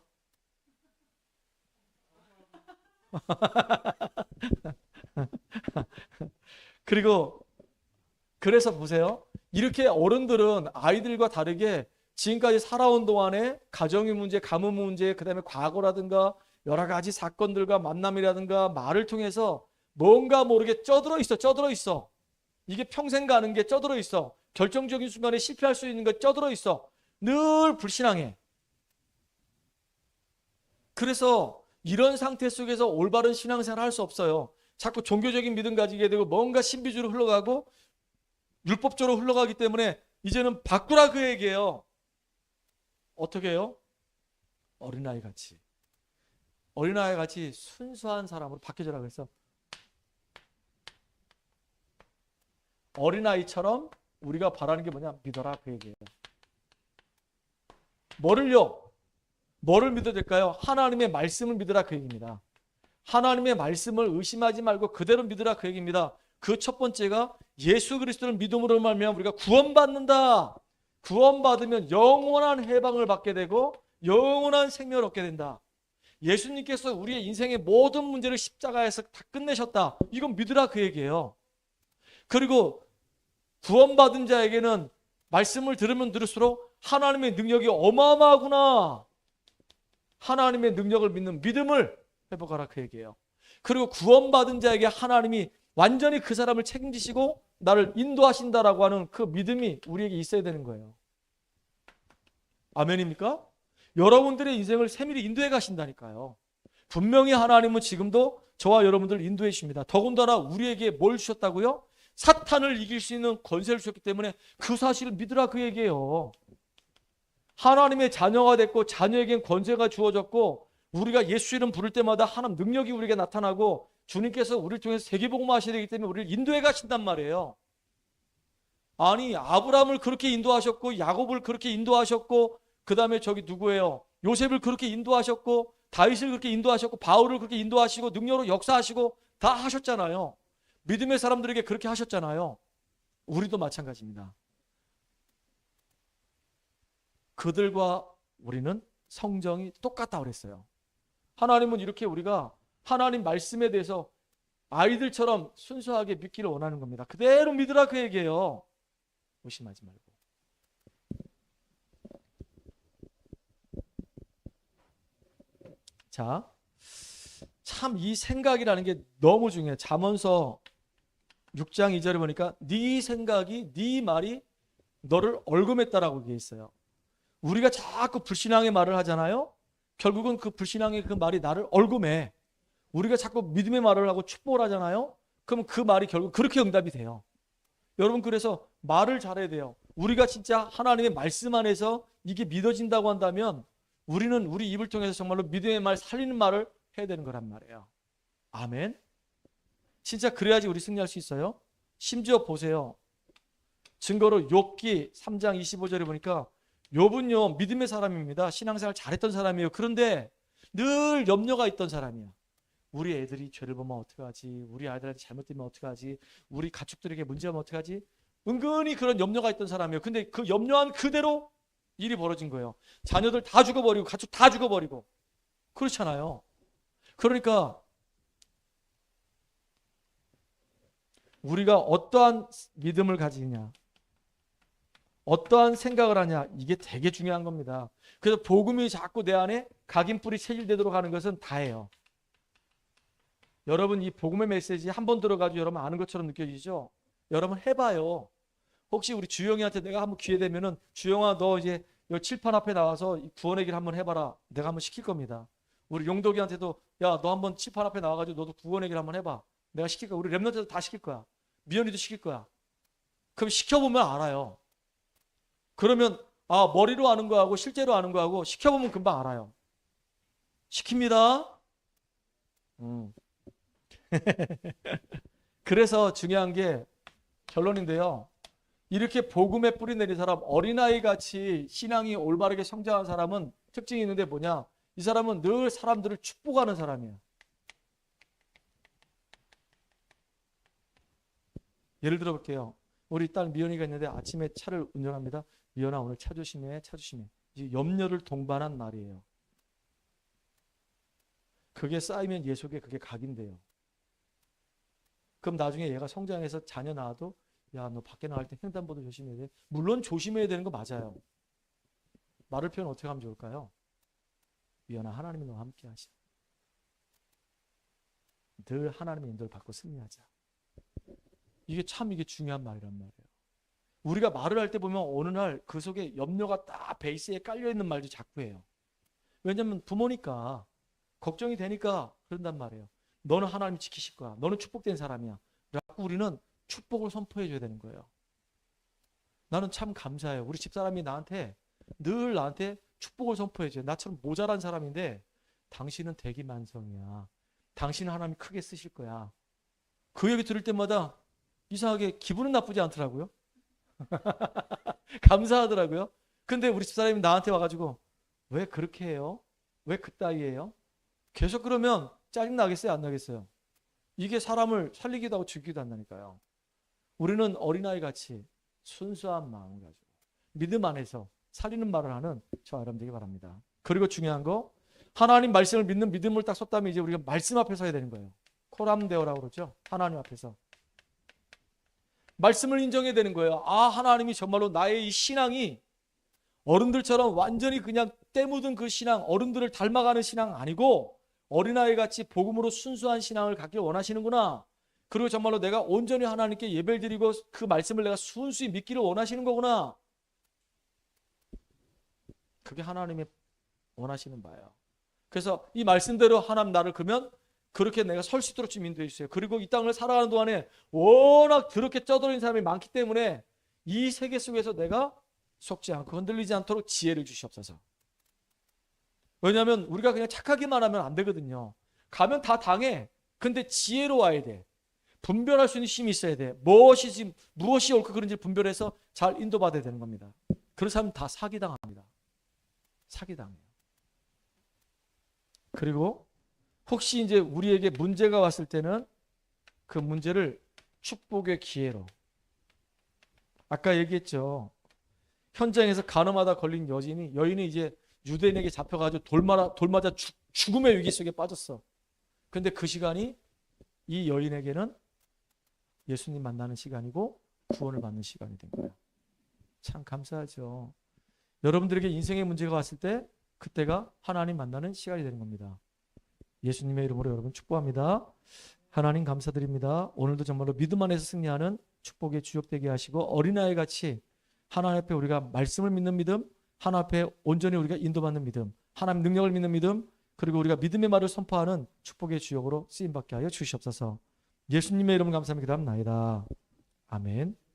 그리고 그래서 보세요. 이렇게 어른들은 아이들과 다르게 지금까지 살아온 동안에 가정의 문제, 가문 문제, 그다음에 과거라든가 여러 가지 사건들과 만남이라든가 말을 통해서 뭔가 모르게 쪄들어 있어. 이게 평생 가는 게 쪄들어 있어. 결정적인 순간에 실패할 수 있는 게 쪄들어 있어. 늘 불신앙해. 그래서 이런 상태 속에서 올바른 신앙생활을 할 수 없어요. 자꾸 종교적인 믿음 가지게 되고 뭔가 신비주의로 흘러가고 율법적으로 흘러가기 때문에 이제는 바꾸라 그 얘기예요. 어떻게 해요? 어린아이 같이 순수한 사람으로 바뀌어져라 그래서 어린아이처럼 우리가 바라는 게 뭐냐? 믿어라 그 얘기예요. 뭐를 믿어야 될까요? 하나님의 말씀을 믿으라 그 얘기입니다. 하나님의 말씀을 의심하지 말고 그대로 믿으라 그 얘기입니다. 그 첫 번째가 예수 그리스도를 믿음으로 말미암아 우리가 구원받는다. 구원받으면 영원한 해방을 받게 되고 영원한 생명을 얻게 된다. 예수님께서 우리의 인생의 모든 문제를 십자가에서 다 끝내셨다. 이건 믿으라 그 얘기예요. 그리고 구원받은 자에게는 말씀을 들으면 들을수록 하나님의 능력이 어마어마하구나. 하나님의 능력을 믿는 믿음을 회복하라 그 얘기예요. 그리고 구원받은 자에게 하나님이 완전히 그 사람을 책임지시고 나를 인도하신다라고 하는 그 믿음이 우리에게 있어야 되는 거예요. 아멘입니까? 여러분들의 인생을 세밀히 인도해 가신다니까요. 분명히 하나님은 지금도 저와 여러분들을 인도해 주십니다. 더군다나 우리에게 뭘 주셨다고요? 사탄을 이길 수 있는 권세를 주셨기 때문에 그 사실을 믿으라 그 얘기예요. 하나님의 자녀가 됐고 자녀에겐 권세가 주어졌고 우리가 예수 이름 부를 때마다 하나님 능력이 우리에게 나타나고 주님께서 우리를 통해서 세계복음을 하셔야 되기 때문에 우리를 인도해 가신단 말이에요. 아니 아브라함을 그렇게 인도하셨고 야곱을 그렇게 인도하셨고 그 다음에 저기 누구예요? 요셉을 그렇게 인도하셨고 다윗을 그렇게 인도하셨고 바울을 그렇게 인도하시고 능력으로 역사하시고 다 하셨잖아요. 믿음의 사람들에게 그렇게 하셨잖아요. 우리도 마찬가지입니다. 그들과 우리는 성정이 똑같다고 그랬어요. 하나님은 이렇게 우리가 하나님 말씀에 대해서 아이들처럼 순수하게 믿기를 원하는 겁니다. 그대로 믿으라 그 얘기예요. 의심하지 말고. 자, 참 이 생각이라는 게 너무 중요해요. 잠언서 6장 2절에 보니까 네 생각이 네 말이 너를 얼금했다라고 얘기해 있어요. 우리가 자꾸 불신앙의 말을 하잖아요. 결국은 그 불신앙의 그 말이 나를 얼금해. 우리가 자꾸 믿음의 말을 하고 축복을 하잖아요. 그럼 그 말이 결국 그렇게 응답이 돼요. 여러분, 그래서 말을 잘해야 돼요. 우리가 진짜 하나님의 말씀 안에서 이게 믿어진다고 한다면 우리는 우리 입을 통해서 정말로 믿음의 말, 살리는 말을 해야 되는 거란 말이에요. 아멘. 진짜 그래야지 우리 승리할 수 있어요. 심지어 보세요. 증거로 욥기 3장 25절에 보니까 욥은요 믿음의 사람입니다. 신앙생활 잘했던 사람이에요. 그런데 늘 염려가 있던 사람이야. 우리 애들이 죄를 보면 어떡하지? 우리 아이들한테 잘못되면 어떡하지? 우리 가축들에게 문제가 오면 어떡하지? 은근히 그런 염려가 있던 사람이에요. 근데 그 염려한 그대로 일이 벌어진 거예요. 자녀들 다 죽어버리고 가축 다 죽어버리고. 그렇잖아요. 그러니까 우리가 어떠한 믿음을 가지느냐, 어떠한 생각을 하냐, 이게 되게 중요한 겁니다. 그래서 복음이 자꾸 내 안에 각인뿔이 체질되도록 하는 것은 다예요. 여러분, 이 복음의 메시지 한 번 들어가지고 여러분 아는 것처럼 느껴지죠? 여러분 해봐요. 혹시 우리 주영이한테 내가 한번 기회 되면은, 주영아 너 이제 요 칠판 앞에 나와서 구원의 길 한번 해봐라. 내가 한번 시킬 겁니다. 우리 용덕이한테도 야 너 한번 칠판 앞에 나와가지고 너도 구원의 길 한번 해봐. 내가 시킬 거야. 우리 랩런트도 다 시킬 거야. 미연이도 시킬 거야. 그럼 시켜보면 알아요. 그러면 아 머리로 아는 거하고 실제로 아는 거하고 시켜보면 금방 알아요. 시킵니다. 그래서 중요한 게 결론인데요. 이렇게 복음에 뿌리 내린 사람, 어린아이 같이 신앙이 올바르게 성장한 사람은 특징이 있는데 뭐냐? 이 사람은 늘 사람들을 축복하는 사람이에요. 예를 들어 볼게요. 우리 딸 미연이가 있는데 아침에 차를 운전합니다. 미연아 오늘 차 조심해, 차 조심해. 이 염려를 동반한 말이에요. 그게 쌓이면 얘 속에 그게 각인돼요. 그럼 나중에 얘가 성장해서 자녀 낳아도 야, 너 밖에 나갈 때 횡단보도 조심해야 돼. 물론 조심해야 되는 거 맞아요. 말을 표현 어떻게 하면 좋을까요? 미연아, 하나님이 너와 함께 하시오. 늘 하나님의 인도를 받고 승리하자. 이게 참 이게 중요한 말이란 말이에요. 우리가 말을 할 때 보면 어느 날 그 속에 염려가 딱 베이스에 깔려있는 말도 자꾸 해요. 왜냐면 부모니까 걱정이 되니까 그런단 말이에요. 너는 하나님이 지키실 거야. 너는 축복된 사람이야. 라고 우리는 축복을 선포해 줘야 되는 거예요. 나는 참 감사해요. 우리 집사람이 늘 나한테 축복을 선포해 줘요. 나처럼 모자란 사람인데 당신은 대기만성이야. 당신은 하나님이 크게 쓰실 거야. 그 얘기 들을 때마다 이상하게 기분은 나쁘지 않더라고요. 감사하더라고요. 근데 우리 집사람이 나한테 와가지고 왜 그렇게 해요? 왜 그따위예요? 계속 그러면 짜증 나겠어요? 안 나겠어요? 이게 사람을 살리기도 하고 죽이기도 한다니까요. 우리는 어린아이 같이 순수한 마음을 가지고 믿음 안에서 살리는 말을 하는 저와 여러분 되기 바랍니다. 그리고 중요한 거, 하나님 말씀을 믿는 믿음을 딱 섰다면 이제 우리가 말씀 앞에 서야 되는 거예요. 코람데오라고 그러죠. 하나님 앞에서 말씀을 인정해야 되는 거예요. 아, 하나님이 정말로 나의 이 신앙이 어른들처럼 완전히 그냥 때 묻은 그 신앙, 어른들을 닮아가는 신앙 아니고 어린아이 같이 복음으로 순수한 신앙을 갖길 원하시는구나. 그리고 정말로 내가 온전히 하나님께 예배를 드리고 그 말씀을 내가 순수히 믿기를 원하시는 거구나. 그게 하나님이 원하시는 바예요. 그래서 이 말씀대로 하나님 나를 그러면 그렇게 내가 설 수 있도록 좀 인도해 주세요. 그리고 이 땅을 살아가는 동안에 워낙 더럽게 쩌들린 사람이 많기 때문에 이 세계 속에서 내가 속지 않고 흔들리지 않도록 지혜를 주시옵소서. 왜냐하면 우리가 그냥 착하기만 하면 안 되거든요. 가면 다 당해. 근데 지혜로 와야 돼. 분별할 수 있는 힘이 있어야 돼. 무엇이 옳고 그른지 분별해서 잘 인도받아야 되는 겁니다. 그런 사람은 다 사기당합니다. 사기당해요. 그리고 혹시 이제 우리에게 문제가 왔을 때는 그 문제를 축복의 기회로. 아까 얘기했죠. 현장에서 간음하다 걸린 여인이 이제 유대인에게 잡혀가지고 돌 맞아 죽음의 위기 속에 빠졌어. 근데 그 시간이 이 여인에게는 예수님 만나는 시간이고 구원을 받는 시간이 된 거예요. 참 감사하죠. 여러분들에게 인생의 문제가 왔을 때 그때가 하나님 만나는 시간이 되는 겁니다. 예수님의 이름으로 여러분 축복합니다. 하나님 감사드립니다. 오늘도 정말로 믿음 안에서 승리하는 축복의 주역 되게 하시고 어린아이 같이 하나님 앞에 우리가 말씀을 믿는 믿음, 하나님 앞에 온전히 우리가 인도받는 믿음, 하나님 능력을 믿는 믿음, 그리고 우리가 믿음의 말을 선포하는 축복의 주역으로 쓰임받게 하여 주시옵소서. 예수님의 이름 감사합니다. 기도합나이다. 아멘.